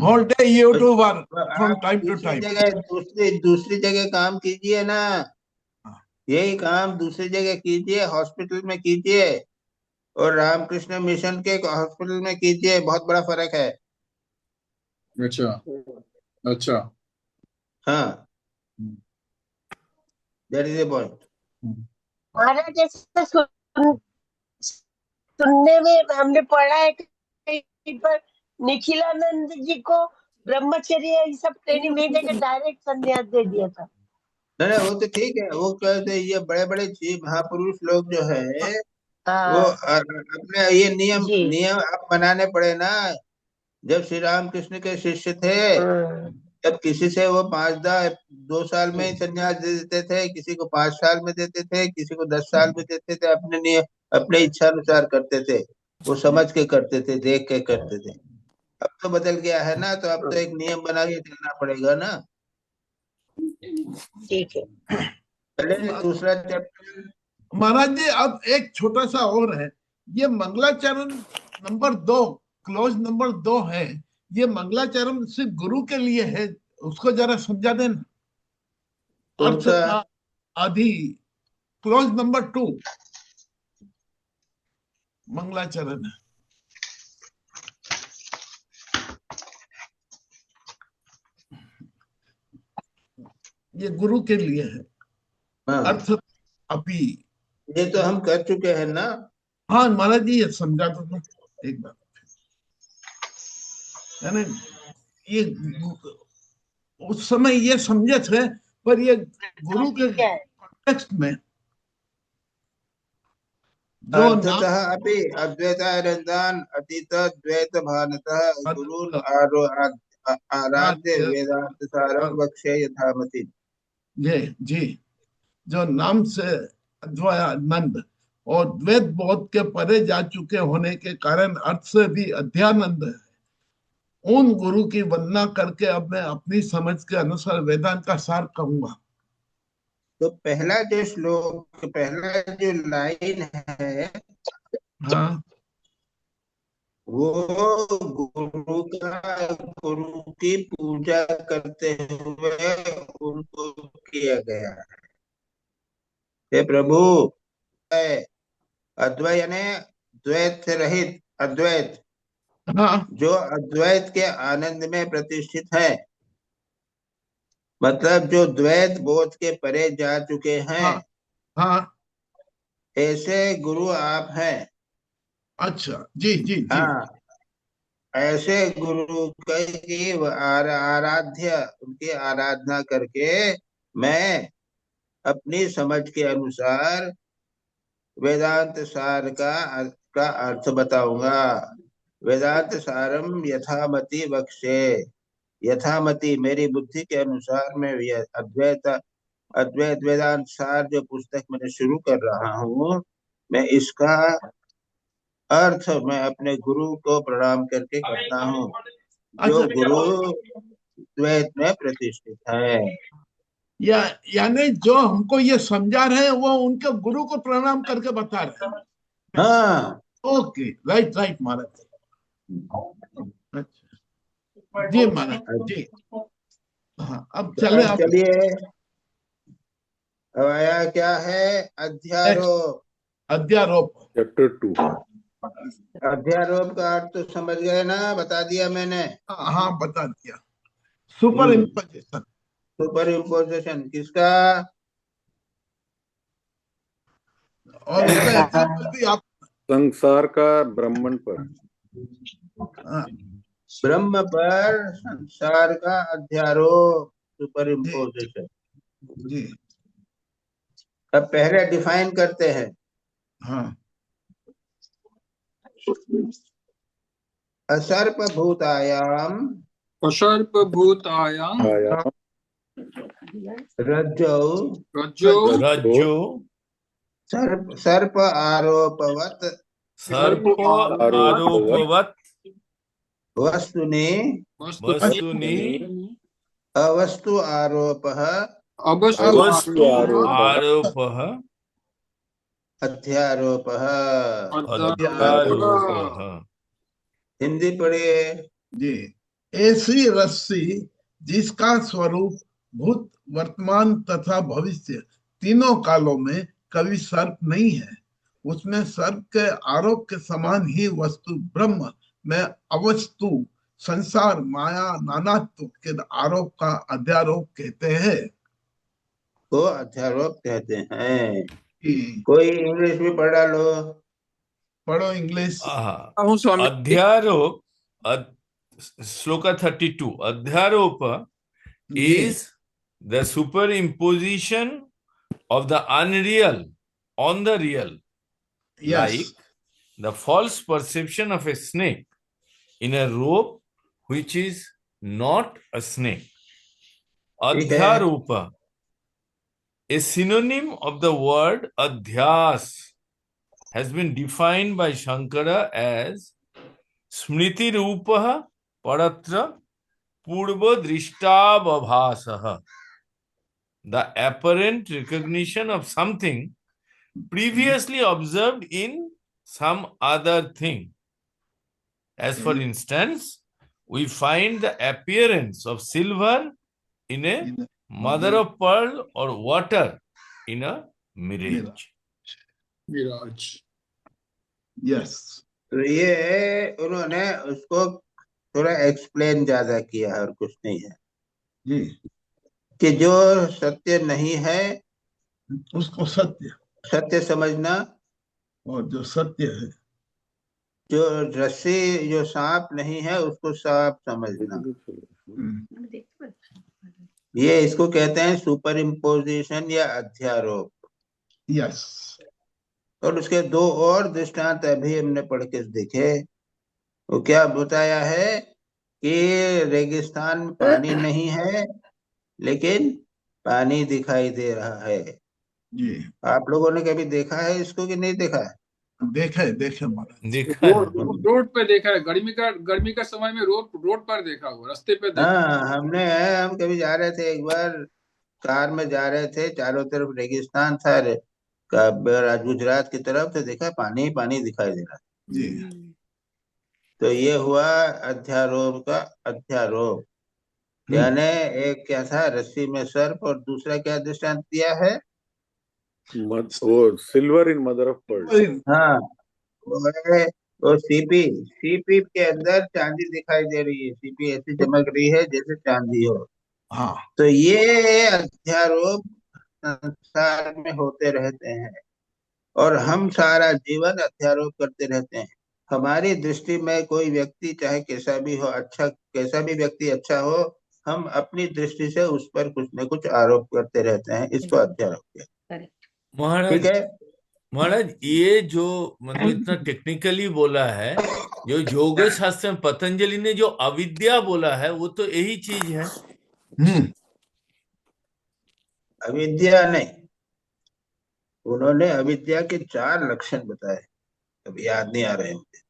होल डे यूट्यूबर फ्रॉम आप टाइम टू दूसरी टाइम जगह दूसरी जगह काम कीजिए ना, यही काम दूसरी जगह कीजिए, हॉस्पिटल में कीजिए और रामकृष्ण मिशन के हॉस्पिटल में कीजिए, बहुत बड़ा फर्क है। अच्छा अच्छा हाँ, दैट इज ए पॉइंट। महाराज जैसे सुनने में हमने पढ़ा है कहीं पर निखिलानंद जी को ब्रह्मचर्य ये सब ट्रेनिंग नहीं देकर डायरेक्ट संन्यास दे दिया था। नहीं वो तो ठीक है, वो कहते ये बड़े बड़े चीज महापुरुष लोग जो है वो हाँ अपने ये नियम जी नियम आप बनाने पड़े ना। जब श्री रामकृष्ण के शिष्य थे तब किसी से वो 2 साल में ही संन्यास दे देते थे, किसी को 5 साल में देते थे, किसी को 10 साल में देते थे, अपने नियम अपने इच्छा अनुसार करते थे, वो समझ के करते थे, देख के करते थे। अब तो बदल गया है ना, तो अब तो एक नियम बना के चलना पड़ेगा ना। ठीक है। चलिए दूसरा चैप्टर। महाराज जी अब एक छोटा सा और है, ये मंगलाचरण नंबर 2 क्लोज नंबर 2 है, ये मंगलाचरण सिर्फ गुरु के लिए है, उसको जरा समझा देना। अर्थ कौन सा? का आदि क्लोज नंबर 2 मंगलाचरण है। ये गुरु के लिए है। हाँ, अर्थ अभी ये तो हम कर चुके हैं ना। हाँ महाराज जी ये समझा दो ना एक बार, यानी ये उस समय ये समझे थे, पर ये गुरु के कॉन्टेक्स्ट में जो नाम अर्थतः अपि अद्वैतानंदान अतीत द्वैत भानतः गुरुन् आराध्य वेदांत सारम वक्ष्ये यथामति। जी जो नाम से अद्वैतानंद और द्वैत बोध के परे जा चुके होने के कारण अर्थ से भी अध्यानंद है, उन गुरु की वंदना करके अब मैं अपनी समझ के अनुसार वेदांत का सार कहूंगा। तो पहला जो श्लोक, पहला जो लाइन है, हाँ वो गुरु की पूजा करते हुए उनको किया गया है। प्रभु है अद्वैत, यानी द्वैत से रहित अद्वैत, हाँ जो अद्वैत के आनंद में प्रतिष्ठित है, मतलब जो द्वैत बोध के परे जा चुके हैं, हाँ हाँ। ऐसे गुरु आप हैं। अच्छा जी जी जी। हाँ, ऐसे गुरु की आराध्य, उनकी आराधना करके मैं अपनी समझ के अनुसार वेदांत सार का अर्थ बताऊंगा। वेदांत सारम यथामति बख्शे, यथामति मेरी बुद्धि के अनुसार मैं अद्वैत अद्वैत वेदांत सार जो पुस्तक मैंने शुरू कर रहा हूँ, मैं इसका अर्थ मैं अपने गुरु को प्रणाम करके करता हूँ, जो अच्छा गुरु द्वैत में प्रतिष्ठित है। यानी जो हमको ये समझा रहे हैं वो उनके गुरु को प्रणाम करके बता रहे हैं। हाँ, ओके, राइट राइट महाराज। अच्छा जी महाराज जी। हाँ अब चले आप। चलिए, अब आया क्या है? अध्यारोप। अध्यारोप। चैप्टर 2। अध्यारोप का अर्थ तो समझ गए ना, बता दिया मैंने। हाँ बता दिया। Super imposition. सुपर इम्पोजिशन किसका? और उसका एग्जाम्पल भी आप। संसार का ब्राह्मण पर, ब्रह्म पर संसार का अध्यारोप, सुपर इम्पोजिशन। जी अब पहले डिफाइन करते हैं। हाँ। असर्प भूतायाम असर्पभूतायां आया रज्जौ रज्जो रज्जो सर्प आरोपवत सर्प आरोपवत वस्तुनि वस्तुनि अवस्तु आरोपः अवस्तु आरोपः अध्यारोपः। अध्यारोपः। हिंदी पढ़िए जी। ऐसी रस्सी जिसका स्वरूप भूत, वर्तमान तथा भविष्य तीनों कालों में कभी सर्प नहीं है, उसमें सर्प के आरोप के समान ही वस्तु ब्रह्म में अवस्तु संसार माया नानात्व के आरोप का अध्यारोप कहते हैं। को अध्यारोप कहते हैं। कि कोई इंग्लिश में पढ़ा लो। पढ़ो इंग्लिश। अध्यारोप, श्लोका 32, अध्यारोप is the superimposition of the unreal on the real, like the false perception of a snake in a rope which is not a snake. Adhyaropa, a synonym of the word adhyas, has been defined by Shankara as smriti rupaha paratra purva drishtavabhasaha, the apparent recognition of something previously observed in some other thing. As for instance, we find the appearance of silver in a mother of pearl or water in a mirage. Viraj. Yes. तो ये उन्होंने उसको थोड़ा explain ज्यादा किया है और कुछ नहीं है। जी। कि जो सत्य नहीं है उसको सत्य समझना, और जो सत्य है, जो रस्सी, जो सांप नहीं है उसको सांप समझना, ये इसको कहते हैं सुपर इम्पोजिशन या अध्यारोप। यस। और उसके दो और दृष्टांत अभी हमने पढ़ के देखे। वो क्या बताया है कि रेगिस्तान में पानी नहीं है लेकिन पानी दिखाई दे रहा है। जी। आप लोगों ने कभी देखा है इसको कि नहीं देखा है? देखे देखे महाराज। देखा है। रोड पे देखा है, गर्मी का समय में रोड पर देखा हुआ, रास्ते पे देखा। हाँ हम कभी जा रहे थे, एक बार कार में जा रहे थे, चारों तरफ रेगिस्तान था गुजरात की तरफ, तो देखा पानी ही पानी दिखाई दे रहा। जी तो ये हुआ अध्यारोप का अध्यारोप, यानी एक क्या था, रस्सी में सर्प, और दूसरा क्या दृष्टांत दिया है, वो silver in mother of pearl. हाँ वो है, वो सीपी सीपी के अंदर चांदी दिखाई दे रही है, सीपी ऐसी चमक रही है जैसे चांदी हो। हाँ तो ये अध्यारोप संसार में होते रहते हैं, और हम सारा जीवन अध्यारोप करते रहते हैं। हमारी दृष्टि में कोई व्यक्ति चाहे कैसा भी हो, अच्छा कैसा भी व्यक्ति अच्छा हो, हम अपनी दृष्टि से उस पर कुछ न कुछ आरोप करते रहते हैं, इसको अध्यारोप कहते हैं। ठीक महाराज है, महाराज ये जो मतलब इतना टेक्निकली बोला है, जो योग शास्त्र में पतंजलि ने जो अविद्या बोला है, वो तो यही चीज है। अविद्या नहीं, उन्होंने अविद्या के 4 लक्षण बताए, अभी याद नहीं आ रहे मुझे।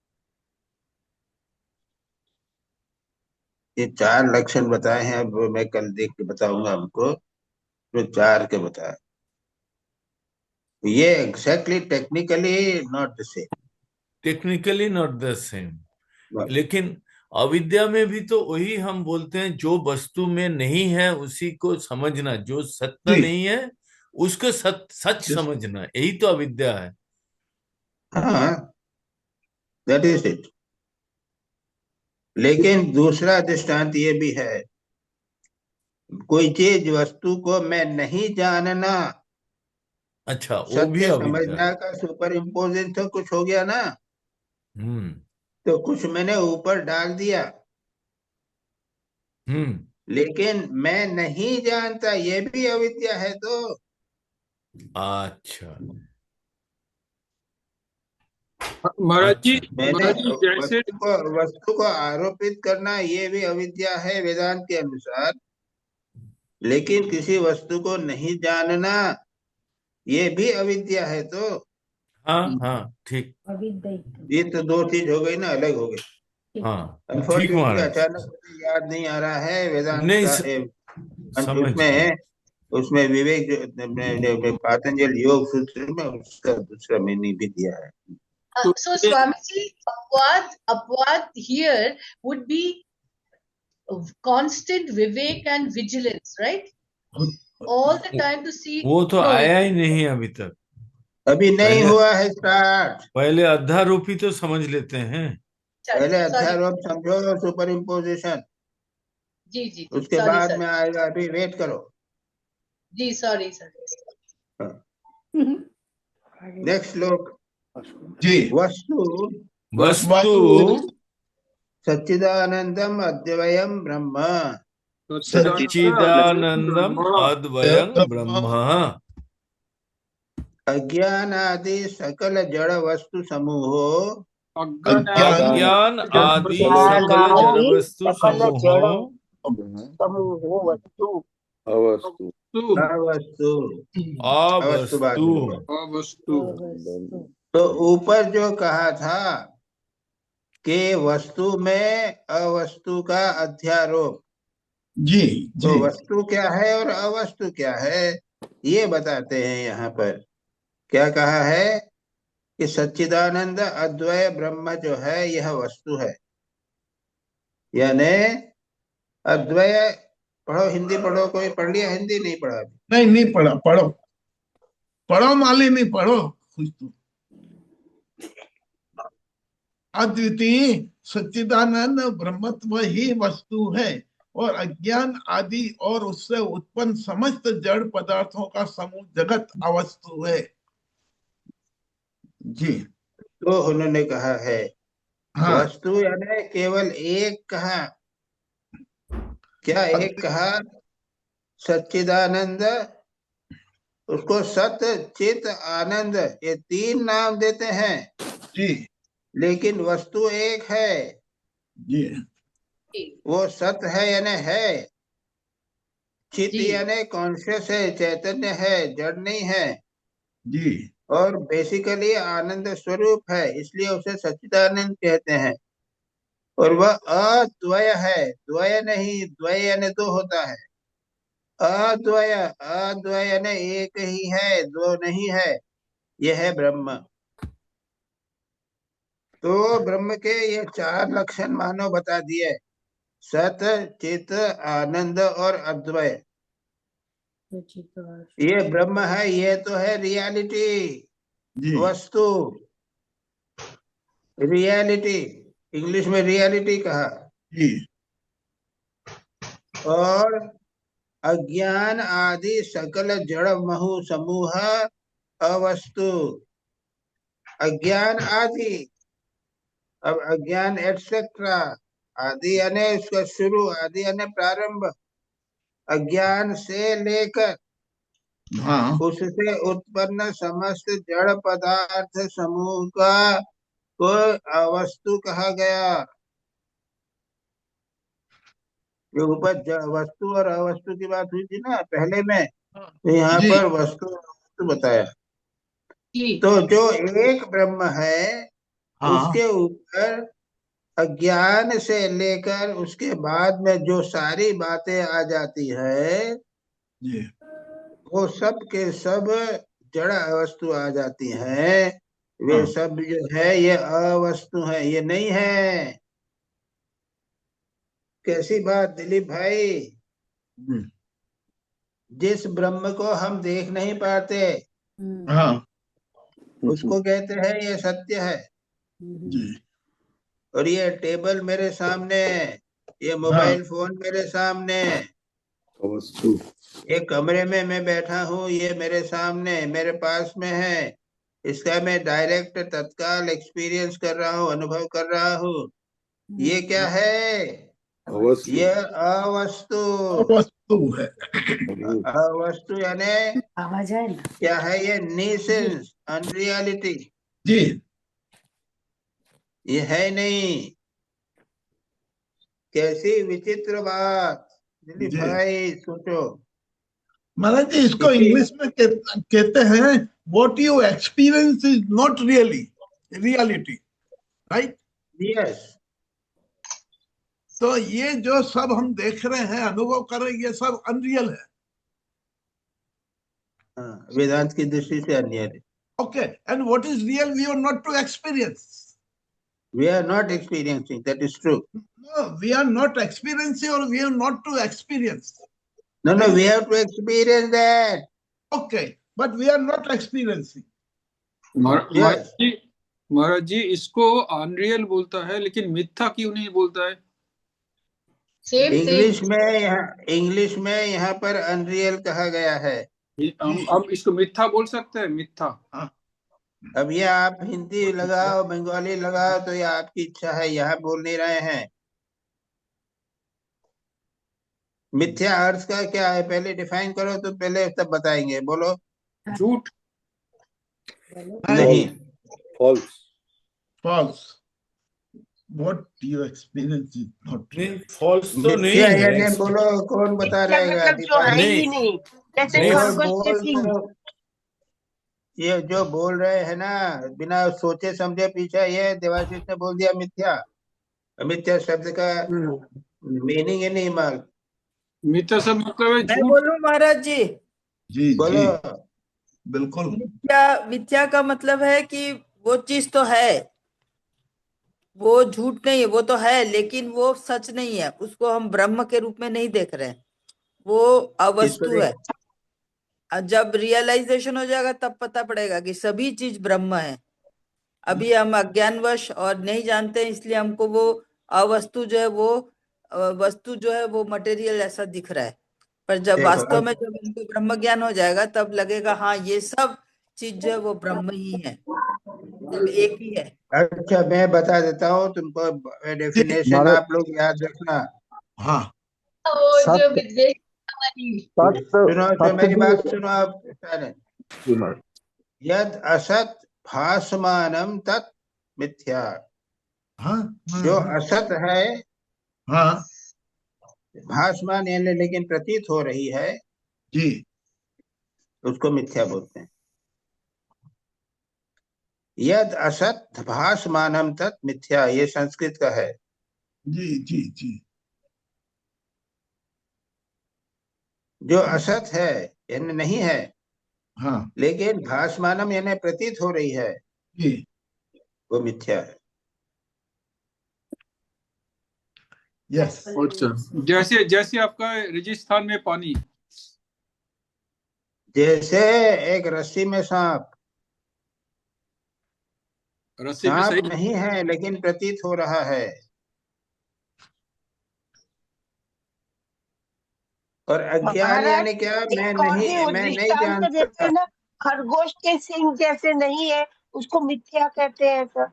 ये 4 लक्षण बताए हैं, अब मैं कल देख के बताऊंगा हमको, जो 4 के बताए। ये exactly technically not the same, technically not the same, लेकिन अविद्या में भी तो वही हम बोलते हैं, जो वस्तु में नहीं है उसी को समझना, जो सत्य नहीं है उसको सच समझना, यही तो अविद्या है। हाँ दैट इज इट। लेकिन दूसरा दृष्टांत ये भी है, कोई चीज वस्तु को मैं नहीं जानना, अच्छा, वो भी सत्य अविद्या समझना है। का सुपर इम्पोजिशन तो कुछ हो गया ना, हम्म तो कुछ मैंने ऊपर डाल दिया, लेकिन मैं नहीं जानता, ये भी अविद्या है। तो अच्छा महाराज जी, मैंने जैसे वस्तु को आरोपित करना, ये भी अविद्या है वेदांत के अनुसार, लेकिन किसी वस्तु को नहीं जानना, ये भी अविद्या है। तो हाँ ठीक, ये तो 2 चीज हो गई ना, अलग हो गई। हाँ ठीक अनफॉर्चुनेटली महाराज। अचानक मुझे याद नहीं आ रहा है वेदांत नहीं का समझ गए। उसमें विवेक जो पातंजल योग सूत्र में उसका दूसरा मीनिंग भी दिया है। So Swamiji, upward here would be constant vivek and vigilance, right? All the time to see. वो तो आया ही नहीं अभी तक, अभी नहीं हुआ है स्टार्ट। पहले अध्यारोपी तो समझ लेते हैं, पहले अध्यारोप समझो, सुपर इम्पोजिशन, जी उसके बाद में आएगा, अभी वेट करो। जी सॉरी। नेक्स्ट श्लोक जी। वस्तु सच्चिदानंदम अद्वयम ब्रह्म, सच्चिदानंदम अद्वयं ब्रह्म, अज्ञानादि सकल जड़ वस्तु समूहो, अज्ञान आदि सकल जड़ वस्तु समूहो, अवस्तु। तो ऊपर जो कहा था कि वस्तु में अवस्तु का अध्यारोप, जी तो वस्तु क्या है और अवस्तु क्या है, ये बताते हैं यहाँ पर। क्या कहा है कि सच्चिदानंद अद्वय ब्रह्म जो है यह वस्तु है, यानी अद्वय। पढ़ो, हिंदी पढ़ो, कोई पढ़ लिया? हिंदी नहीं पढ़ा? नहीं पढ़ा, पढ़ो मालिनी, पढ़ो कुछ तो। अद्वितीय सच्चिदानंद ब्रह्मत्व ही वस्तु है, और अज्ञान आदि और उससे उत्पन्न समस्त जड़ पदार्थों का समूह जगत अवस्तु है। जी। तो उन्होंने कहा है हाँ। वस्तु यानी केवल एक कहा, क्या एक कहा? सच्चिदानंद, उसको सत चित आनंद, ये 3 नाम देते हैं जी, लेकिन वस्तु एक है। जी। वो सत है यानी है, चित यानी कॉन्शियस है, चैतन्य है, जड़ नहीं है। जी। और बेसिकली आनंद स्वरूप है, इसलिए उसे सच्चिदानंद कहते हैं। और वह अद्वय है, द्वय नहीं, द्वय यानी दो होता है। अद्वय, अद्वय यानी एक ही है, दो नहीं है, यह है ब्रह्म। तो ब्रह्म के ये चार लक्षण मानो बता दिए, सत, चित, आनंद और अद्वय। ये ब्रह्म है, ये तो है रियलिटी, जी वस्तु, रियलिटी, इंग्लिश में रियलिटी कहा। जी और अज्ञान आदि सकल जड़ महु समूह अवस्तु, अज्ञान आदि। अब अज्ञान एटसेट्रा, आदि यानी उसका शुरू, आदि यानी प्रारंभ, अज्ञान से लेकर हाँ उससे उत्पन्न समस्त जड़ पदार्थ समूह का को अवस्तु कहा गया। जो ऊपर वस्तु और अवस्तु की बात हुई थी ना पहले में, तो यहाँ जी पर वस्तु और अवस्तु बताया। जी तो जो एक ब्रह्म है, हाँ उसके ऊपर अज्ञान से लेकर उसके बाद में जो सारी बातें आ जाती है, जी वो सब के सब जड़ अवस्तु आ जाती हैं। वे हाँ सब जो है ये अवस्तु है, ये नहीं है। कैसी बात दिलीप भाई? जी, जिस ब्रह्म को हम देख नहीं पाते, हाँ उसको कहते हैं ये सत्य है। जी और ये टेबल मेरे सामने, ये हाँ मोबाइल फोन मेरे सामने, वस्तु एक कमरे में मैं बैठा हूँ, ये मेरे सामने मेरे पास में है, इसका मैं डायरेक्ट तत्काल एक्सपीरियंस कर रहा हूँ, अनुभव कर रहा हूँ। ये क्या है? अवस्तु ये अवस्तु। वस्तु है। अवस्तु यानी आवाज आए ना। क्या है? ये नीसेंस, अनरियलिटी, जी ये है नहीं। कैसी विचित्र बात दिलीप जी भाई, सोचो। महाराज जी, इसको इसी इंग्लिश में कहते हैं what you experience is not really reality, right. Yes, तो ये जो सब हम देख रहे हैं, अनुभव कर रहे हैं, ये सब अनरियल है। वेदांत की दृष्टि से unreal. Okay, and what is real we are not to experience. We are not experiencing, that is true. No, we are not experiencing or we are not to experience. No, no, Right? we have to experience that. Okay, but we are not experiencing. Yes. महाराज जी इसको unreal बोलता है, लेकिन मिथ्या क्यों नहीं बोलता है? Same English thing. में यहाँ पर अनरियल कहा गया है। हम इसको मिथ्या बोल सकते हैं, मिथ्या। अब ये आप हिंदी लगाओ, बंगाली लगाओ, तो ये आपकी इच्छा है, यहाँ बोल नहीं रहे हैं। मिथ्या अर्थ का क्या है पहले डिफाइन करो, तो पहले तब बताएंगे। बोलो। झूठ। नहीं, false. False. What you experience is not नहीं, real. फॉल्स तो नहीं मिथ्या है। यानी बोलो, कौन बता मिथ्या रहेगा? मतलब जो है नहीं ही नहीं, जैसे नहीं, खरगोश के सींग। ये जो बोल रहे हैं ना, बिना सोचे समझे पीछे, ये देवाशीष ने बोल दिया मिथ्या। मिथ्या शब्द का मीनिंग ही नहीं माल। मिथ्या सब मतलब है मैं झूठ। बोलूं महाराज जी? जी बोलो। जी बिल्कुल। मिथ्या, मिथ्या का मतलब है कि वो चीज तो है, वो झूठ नहीं है, वो तो है लेकिन वो सच नहीं है, उसको हम ब्रह्म के रूप में नहीं देख रहे हैं, वो किसको अवस्तु है। देख? और जब रियलाइजेशन हो जाएगा तब पता पड़ेगा कि सभी चीज ब्रह्म है। अभी हम अज्ञानवश और नहीं जानते हैं, इसलिए हमको वो अवस्तु जो है, वो वस्तु जो है वो मटेरियल ऐसा दिख रहा है। पर जब देखो, वास्तव में जब हमको ब्रह्म ज्ञान हो जाएगा तब लगेगा हाँ ये सब चीज जो है वो ब्रह्म ही है, सब एक ही है। अच्छा मैं बता देता हूँ तुमको डेफिनेशन, हमारे आप लोग याद रखना। हाँ वो जो सत्य विद्वेष वाली। सुनो, तो मेरी सत्य बात सुनो आप सारे। भी यद असत भासमानम तत् मिथ्या। हाँ जो असत है, हाँ भासमान यानी लेकिन प्रतीत हो रही है, जी उसको मिथ्या बोलते हैं। यद असत भासमानम तत् मिथ्या, ये संस्कृत का है। जी जी जी। जो असत है यानी नहीं है, हाँ लेकिन भासमानम यानी प्रतीत हो रही है, जी। वो मिथ्या है। यस। अच्छा, जैसे जैसे आपका राजस्थान में पानी, जैसे एक रस्सी में सांप, रस्सी में सांप सही। नहीं है लेकिन प्रतीत हो रहा है। और अज्ञान महाराज यानी क्या, एक और भी मैं नहीं दृष्टांत देते जानता। हैं ना, खरगोश के सींग जैसे नहीं है, उसको मिथ्या कहते हैं सर।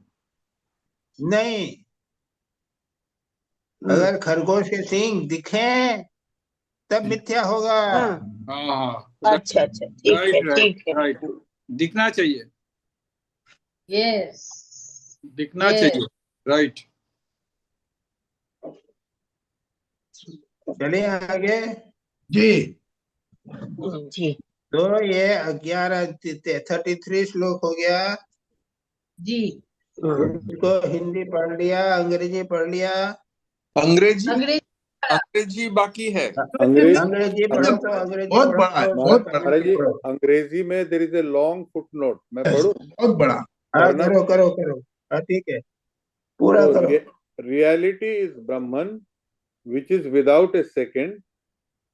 नहीं, अगर खरगोश के सींग दिखे तब मिथ्या होगा। हम्म। हाँ हाँ, अच्छा अच्छा, ठीक है राइट राइट ठीक है। राइट, दिखना चाहिए, Yes. दिखना Yes. चाहिए, राइट। चलिए आगे। जी जी तो ये 33 श्लोक हो गया। जी। इसको हिंदी पढ़ लिया, अंग्रेजी पढ़ लिया। अंग्रेजी अंग्रेजी अंग्रेजी बाकी है। अंग्रेज अंग्रेजी पढ़ो तो अंग्रेजी बहुत पढ़ो बड़ा है, तो बहुत बड़ा, महाराज जी, पढ़ो। अंग्रेजी में there is a long footnote, मैं yes, पढ़ूं? बहुत बड़ा। हाँ पढ़ना करो करो करो, हाँ ठीक है, पूरा तो करो। reality is Brahman, which is without a second,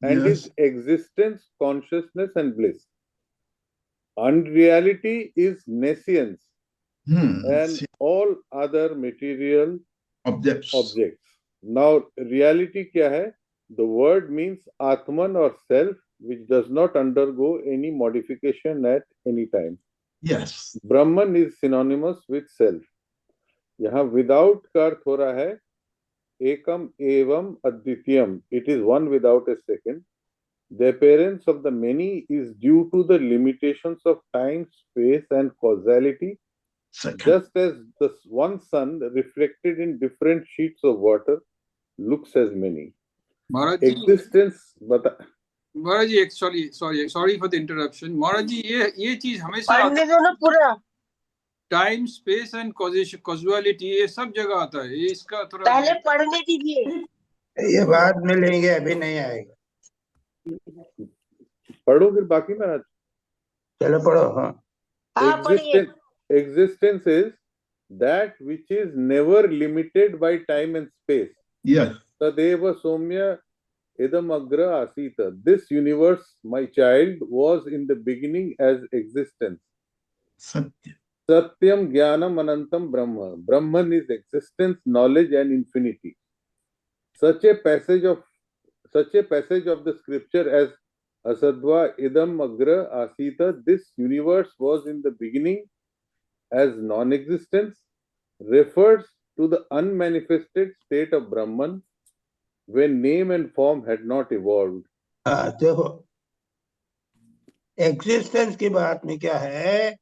and yes. is existence, consciousness, and bliss. Unreality is nescience and all other material objects. objects. Now, reality क्या है? The word means Atman or self, which does not undergo any modification at any time. Yes. Brahman is synonymous with self. यहाँ without का अर्थ हो रहा है एकम एवं अद्वितीयम, it is one without a second. The appearance of the many is due to the limitations of time, space, and causality, second. just as the one sun reflected in different sheets of water looks as many. Maharaj ji, Existence बता महाराज जी, एक sorry for the interruption. महाराज जी, ये चीज हमेशा आता पढ़ने दो ना पूरा। टाइम, स्पेस एंड कॉजुअलिटी, ये सब जगह आता है, ये इसका थोड़ा पहले पढ़ने दीजिए। ये बाद में लेंगे, अभी नहीं आएगा। पढ़ो फिर बाकी में। चलो पढ़ो। हाँ हाँ पढ़िए। Existence is that which is never limited by time and space. Yes. Tadeva Somya Idam Agra Asita. This universe, my child, was in the beginning as existence. सत्य। Satyam Jnanam Anantam Brahma. Brahman is existence, knowledge, and infinity. Such a passage of the scripture as Asadva Idam Agra Asita. This universe was in the beginning as non-existence, refers to the unmanifested state of Brahman when name and form had not evolved. हाँ देखो, existence की बात में क्या है,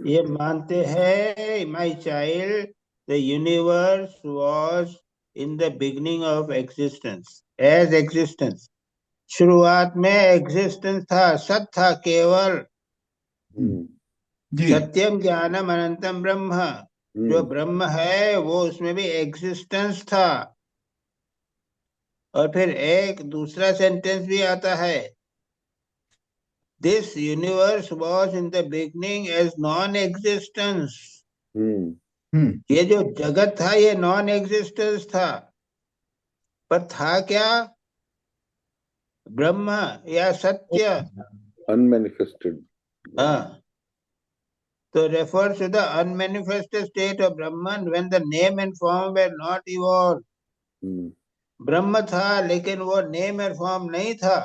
ये मानते हैं my child the universe was in the beginning of existence as existence. शुरुआत में एग्जिस्टेंस था, सत था केवल। जी। सत्यम ज्ञानम अनंतम ब्रह्म, जो ब्रह्म है वो उसमें भी एग्जिस्टेंस था। और फिर एक दूसरा सेंटेंस भी आता है, this universe was in the beginning as non existence. ये जो जगत था ये नॉन एग्जिस्टेंस था, पर था क्या? ब्रह्म या सत्य, अनमैनिफेस्टेड। हाँ, तो refers to the unmanifested state of Brahman when the name and form were not evolved. ब्रह्म था लेकिन वो नेम और फॉर्म नहीं था,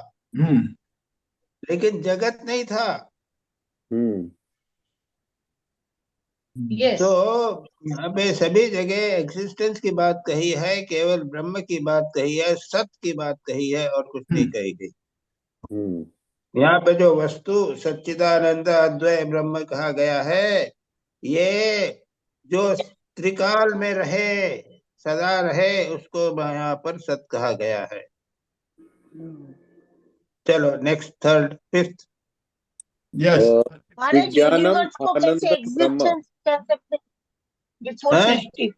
लेकिन जगत नहीं था। Yes. तो यहाँ पे सभी जगह एग्जिस्टेंस की बात कही है, केवल ब्रह्म की बात कही है, सत्य की बात कही है, और कुछ नहीं कही गई। यहाँ पे जो वस्तु सच्चिदानंद अद्वय ब्रह्म कहा गया है, ये जो त्रिकाल में रहे, सदा रहे, उसको यहाँ पर सत कहा गया है। चलो नेक्स्ट, थर्ड, फिफ्थ। यस। महाराज विज्ञानम यूनिवर्स को कैसे आनंदम ब्रह्म। एग्जिस्टेंस कह सकते बिफोर हैं? सृष्टि?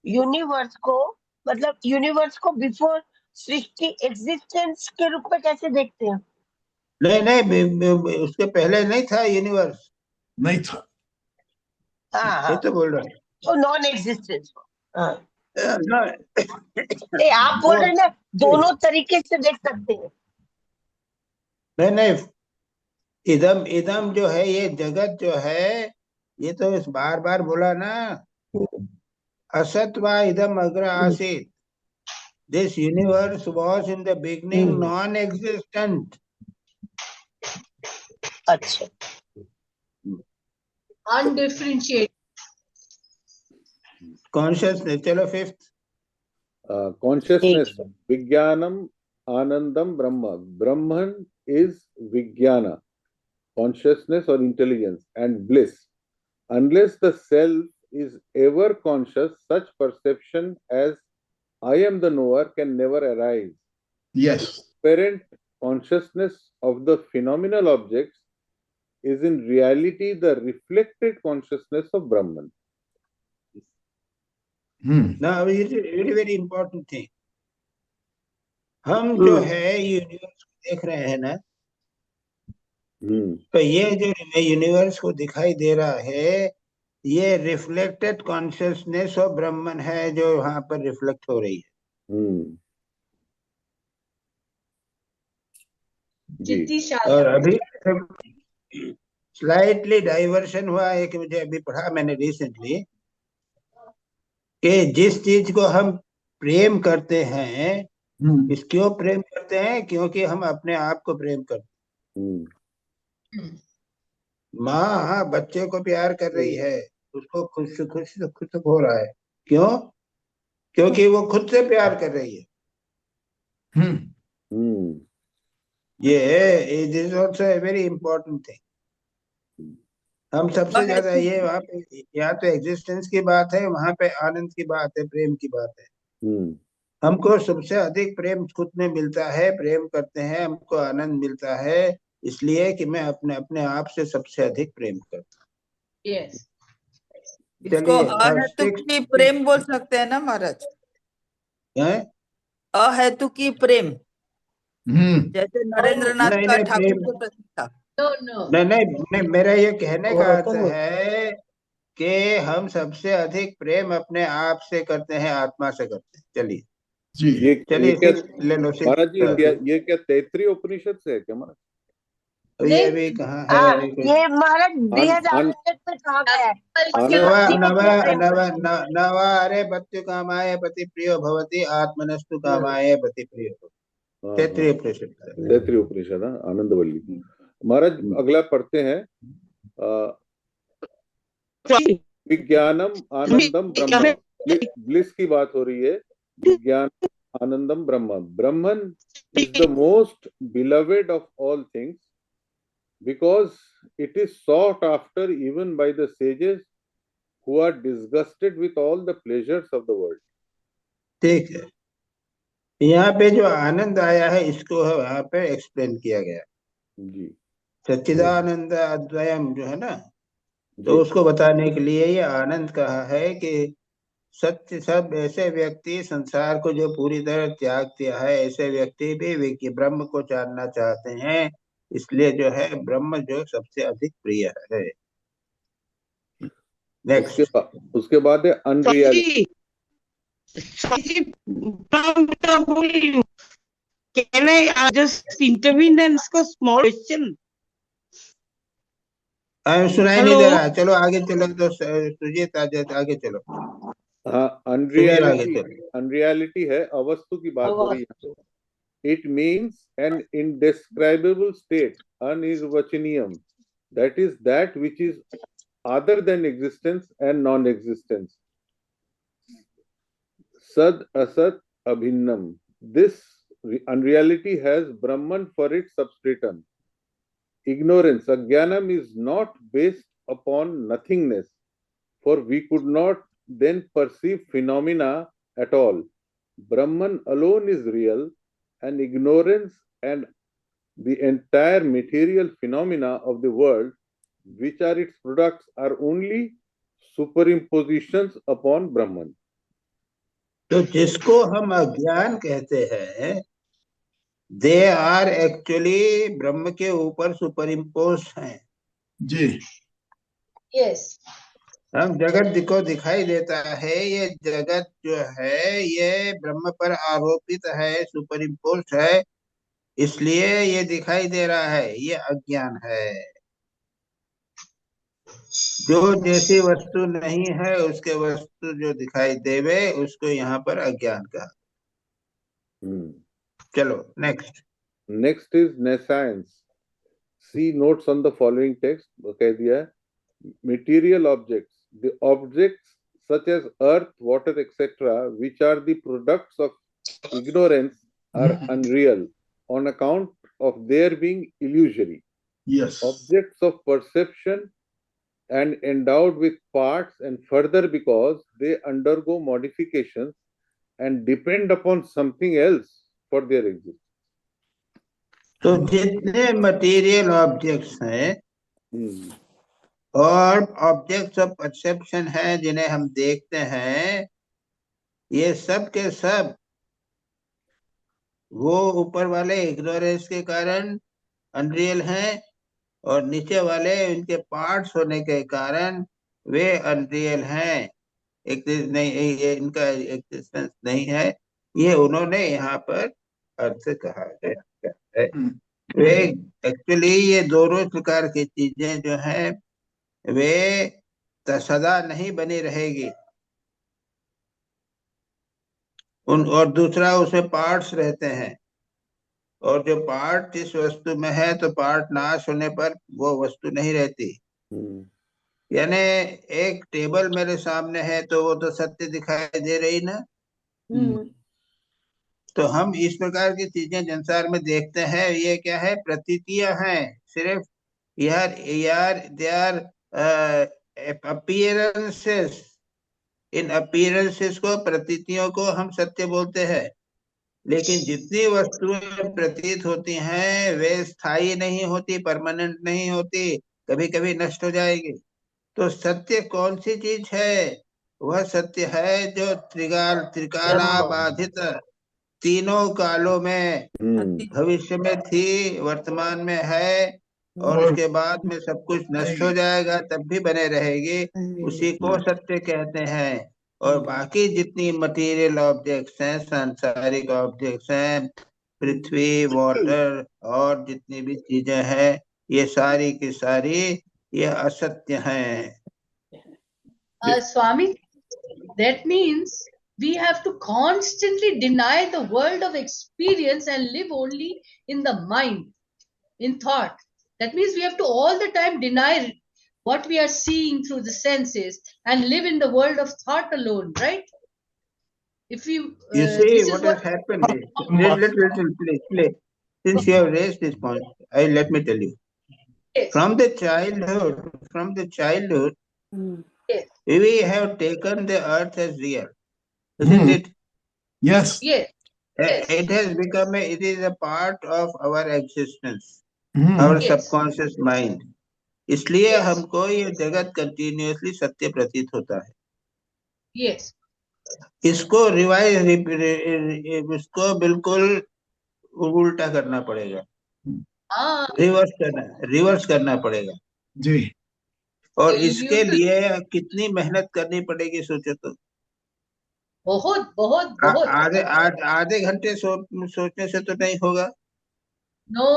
यूनिवर्स को, मतलब यूनिवर्स को बिफोर सृष्टि एग्जिस्टेंस के रूप में कैसे देखते हैं? नहीं, उसके पहले नहीं था यूनिवर्स, नहीं था। हाँ ये हाँ, तो बोल रहा है। तो नॉन एग्जिस्टेंस। हाँ, नहीं, आप बोल रहे हैं ना दोनों तरीके से देख सकते हैं। नहीं, इदम इदम जो है, ये जगत जो है, ये तो इस बार बार बोला ना, असत वा इदम अग्र आसीत। This universe was in the beginning non existent. अच्छा, Undifferentiated. कॉन्शियसनेस, चलो फिफ्थ। Consciousness, ठीक है। Vijnanam, Anandam, Brahma. Brahman is Vijnana, consciousness or intelligence, and bliss. Unless the self is ever conscious, such perception as I am the knower can never arise. Yes. Apparent consciousness of the phenomenal objects is in reality the reflected consciousness of Brahman. Now it is very important thing. हम जो है universe को देख रहे हैं ना, तो ये जो यूनिवर्स को दिखाई दे रहा है, ये रिफ्लेक्टेड कॉन्शियसनेस ऑफ ब्रह्मन है जो वहां पर रिफ्लेक्ट हो रही है। जितनी और अभी स्लाइटली डाइवर्शन हुआ है कि मुझे अभी पढ़ा मैंने रिसेंटली कि जिस चीज को हम प्रेम करते हैं, इस क्यों प्रेम करते हैं? क्योंकि हम अपने आप को प्रेम करते हैं। माँ बच्चे को प्यार कर रही है, उसको खुश खुश खुश हो रहा है, क्यों? क्योंकि वो खुद से प्यार कर रही है। ये it is also a very important thing. हम सबसे ज्यादा ये वहाँ पे यहाँ तो एग्जिस्टेंस की बात है, वहां पे आनंद की बात है, प्रेम की बात है। हमको सबसे अधिक प्रेम खुद में मिलता है, प्रेम करते हैं, हमको आनंद मिलता है, इसलिए कि मैं अपने अपने आप से सबसे अधिक प्रेम करता हूँ। Yes. इसको अहेतुकी प्रेम बोल सकते हैं ना महाराज? अहेतुकी प्रेम, जैसे नरेंद्र नाथ का ठाकुर के प्रति था। नहीं, मेरा ये कहने का अर्थ है कि हम सबसे अधिक प्रेम अपने आप से करते हैं, आत्मा से करते हैं। चलिए चलिए ले लो महाराज जी, ये क्या तैत्रीय उपनिषद से है क्या महाराज? तो ये भी कहाँ है? ये महाराज बृहद आनंद में कहा गया है। नवा अरे पत्यु कामाय पति प्रियो भवति आत्मनस्तु कामाय पति प्रियो। तैत्रीय उपनिषद, आनंदवल्ली। महाराज अगला पढ़ते हैं, विज्ञानम आनंदम ब्रह्म। ब्लिस की बात हो रही है। विज्ञान आनंदम ब्रह्म। ब्रह्मन is the most beloved of all things because it is sought after even by the sages who are disgusted with all the pleasures of the world. ठीक है, यहाँ पे जो आनंद आया है इसको यहाँ पे एक्सप्लेन किया गया जी। सच्चिदानंद अद्वयम जो है ना, तो उसको बताने के लिए ये आनंद कहा है कि सत्य सब ऐसे व्यक्ति संसार को जो पूरी तरह त्याग दिया है, ऐसे व्यक्ति भी ब्रह्म को जानना चाहते हैं, इसलिए जो है ब्रह्म जो सबसे अधिक प्रिय है। नेक्स्ट, उसके बाद है unreality. Can I just intervene and ask a small question? सुनाई नहीं दे रहा, चलो आगे चलो। तो सुजीत आगे चलो। हाँ, अनरियलिटी है, अवस्तु की बात हो रही है। It means an indescribable state, अनिर्वचनीयम, that is that which is other than existence and non existence. सद असत अभिन्नम। This unreality has Brahman for its substratum. Ignorance, Ajnanam, is not based upon nothingness, for we could not then perceive phenomena at all. Brahman alone is real, and ignorance and the entire material phenomena of the world which are its products, are only superimpositions upon Brahman. तो जिसको हम अज्ञान कहते हैं, they are actually ब्रह्म के ऊपर super impose हैं। जी। Yes. हम जगत को दिखाई देता है, ये जगत जो है ये ब्रह्म पर आरोपित है, सुपर इम्पोज है, इसलिए ये दिखाई दे रहा है, ये अज्ञान है। जो जैसी वस्तु नहीं है उसके वस्तु जो दिखाई देवे उसको यहाँ पर अज्ञान कहा। चलो next. Next is nescience. See notes on the following text. कह दिया है, material objects, the objects such as earth, water, etc., which are the products of ignorance, are unreal on account of their being illusory. Yes. Objects of perception and endowed with parts, and further because they undergo modifications and depend upon something else for their existence. तो जितने material objects हैं और objects of perception है जिन्हें हम देखते हैं, ये सब के सब वो ऊपर वाले इग्नोरेंस के कारण अनरियल हैं और नीचे वाले इनके पार्ट्स होने के कारण वे अनरियल हैं। नहीं, ये इनका एग्जिस्टेंस नहीं है, ये उन्होंने यहाँ पर अर्थ कहा गया है। वे एक्चुअली ये दोनों प्रकार की चीजें जो हैं वे सदा नहीं बनी रहेगी। और दूसरा उसमें पार्ट्स रहते हैं, और जो पार्ट जिस वस्तु में है तो पार्ट नाश होने पर वो वस्तु नहीं रहती। यानी एक टेबल मेरे सामने है तो वो तो सत्य दिखाई दे रही ना। तो हम इस प्रकार की चीजें संसार में देखते हैं, ये क्या है, प्रतीतियां हैं सिर्फ। They are appearances. इन अपीयरेंसेस को, प्रतीतियों को हम सत्य बोलते हैं, लेकिन जितनी वस्तुएं प्रतीत होती हैं वे स्थायी नहीं होती, परमानेंट नहीं होती, कभी कभी नष्ट हो जाएगी। तो सत्य कौन सी चीज है? वह सत्य है जो त्रिकाला बाधित, तीनों कालों में, भविष्य में थी, वर्तमान में है और उसके बाद में सब कुछ नष्ट हो जाएगा तब भी बने रहेगी, उसी को सत्य कहते हैं। और बाकी जितनी मटेरियल ऑब्जेक्ट्स हैं, सांसारिक ऑब्जेक्ट्स हैं, पृथ्वी, वाटर और जितनी भी चीजें हैं, ये सारी की सारी ये असत्य हैं। Swami, that means we have to constantly deny the world of experience and live only in the mind, in thought. That means we have to all the time deny what we are seeing through the senses and live in the world of thought alone, right? If you see what has happened. Please. Since you have raised this point, let me tell you. Yes. From the childhood, Yes. we have taken the earth as real, isn't it? Yes. Yes. It has become it is a part of our existence, our Yes. subconscious mind. इसलिए Yes. हमको ये जगत continuously सत्य प्रतीत होता है। Yes. इसको इसको बिल्कुल उल्टा करना पड़ेगा, रिवर्स करना पड़ेगा जी। और इसके लिए कितनी मेहनत करनी पड़ेगी सोचो तो। बहुत बहुत बहुत। आधे घंटे सोचने से तो नहीं होगा। नो।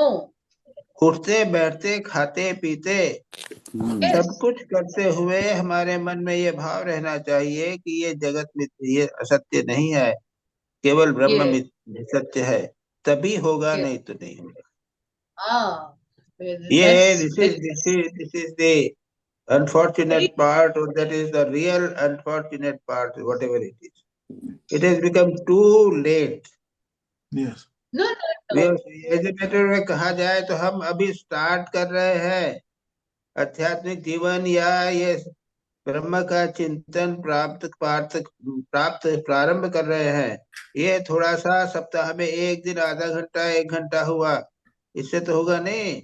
उठते बैठते खाते पीते सब कुछ करते हुए हमारे मन में ये भाव रहना चाहिए कि ये जगत में ये असत्य नहीं है, केवल ब्रह्म में सत्य है, तभी होगा, नहीं तो नहीं होगा। ये this is the unfortunate part, or that is the real unfortunate part, whatever it is. It has become too late. Yes. No. Educator में कहा जाए तो हम अभी स्टार्ट कर रहे हैं आध्यात्मिक जीवन या ये ब्रह्म का चिंतन प्रारंभ कर रहे हैं। ये थोड़ा सा सप्ताह में एक दिन, आधा घंटा, 1 घंटा हुआ, इससे तो होगा नहीं।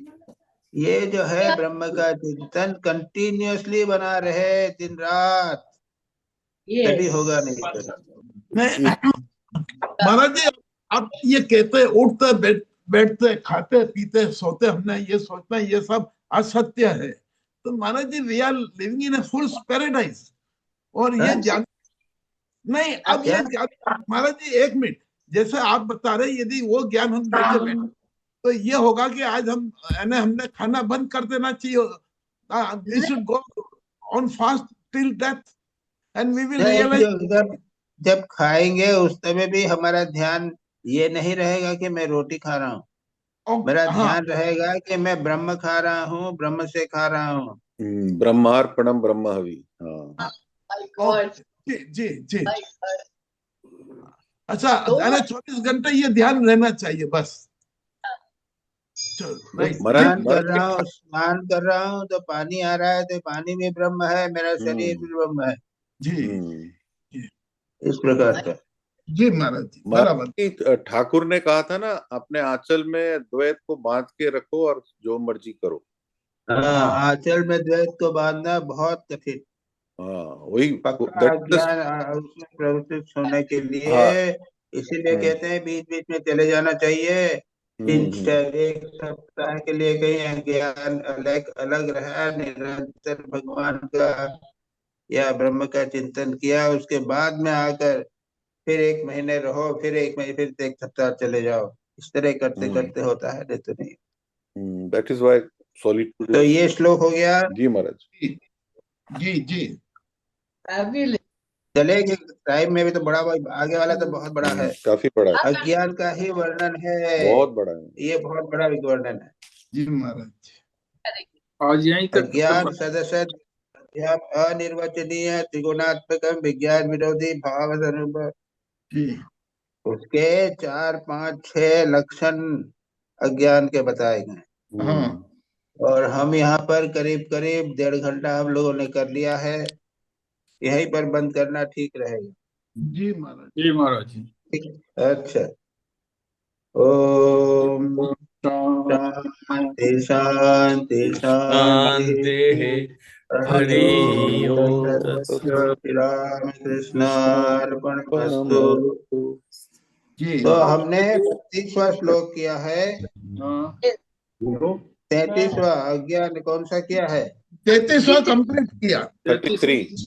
ये जो है ब्रह्म का चिंतन कंटिन्यूअसली बना रहे दिन रात, तभी होगा, नहीं तो नहीं महाराज जी, आप ये कहते हैं उठते बैठते खाते पीते सोते, हमने ये सोचना ये सब असत्य है। तो Maharaj ji, we are living in a full paradise, और ये ज्ञान नहीं, अब ये ज्ञान महाराज जी, एक मिनट, जैसे आप बता रहे, यदि वो ज्ञान हम लेके बैठे तो ये होगा कि आज हमने खाना बंद कर देना चाहिए, we should go on fast till death and we will realise. जब खाएंगे उस समय भी हमारा ध्यान ये नहीं रहेगा कि मैं रोटी खा रहा हूँ, मेरा ध्यान रहेगा कि मैं ब्रह्म खा रहा हूँ, ब्रह्म से खा रहा हूँ। ब्रह्मार्पणम ब्रह्महवि। जी जी जी। अच्छा, 24 घंटे ये ध्यान रहना चाहिए बस। स्नान कर रहा हूँ तो पानी आ रहा है, तो पानी भी ब्रह्म है, मेरा शरीर भी ब्रह्म है। जी इस प्रकार का। जी महाराज जी, बराबर। ठाकुर ने कहा था ना, अपने आंचल में द्वैत को बांध के रखो और जो मर्जी करो। आंचल में द्वैत को बांधना बहुत कठिन। वही उसमें प्रवृत्त होने के लिए इसीलिए कहते हैं बीच बीच में चले जाना चाहिए। 1 सप्ताह के लिए कहीं ज्ञान अलग रहा, निरंतर भगवान का या ब्रह्म का चिंतन किया, उसके बाद में आकर फिर 1 महीने रहो, फिर 1 महीने, फिर 1 सप्ताह चले जाओ। इस तरह करते करते होता है, नहीं तो नहीं। That is why solitude. तो ये श्लोक हो गया। जी महाराज। जी जी। चलेगी टाइम में भी तो बड़ा, आगे वाला तो बहुत बड़ा है, काफी बड़ा है। अज्ञान का ही वर्णन है, बहुत बड़ा है, ये बहुत बड़ा वर्णन है। जी महाराज। आज यहीं तक अज्ञान सदस्य अनिर्वचनीय त्रिगुणात्मक विज्ञान विरोधी भाव स्वरूप, उसके 4, 5, 6 लक्षण अज्ञान के बताए गए। और हम यहाँ पर करीब करीब 1.5 घंटा हम लोगों ने कर लिया है, यहीं पर बंद करना ठीक रहेगा। जी महाराज। जी महाराज जी। अच्छा, ओम शांति शांति शांति। हरि ओम रामकृष्णार्पणमस्तु। तो हमने 32वां श्लोक किया है। 33वां अज्ञान कौन सा किया है? 33वां कंप्लीट किया। 33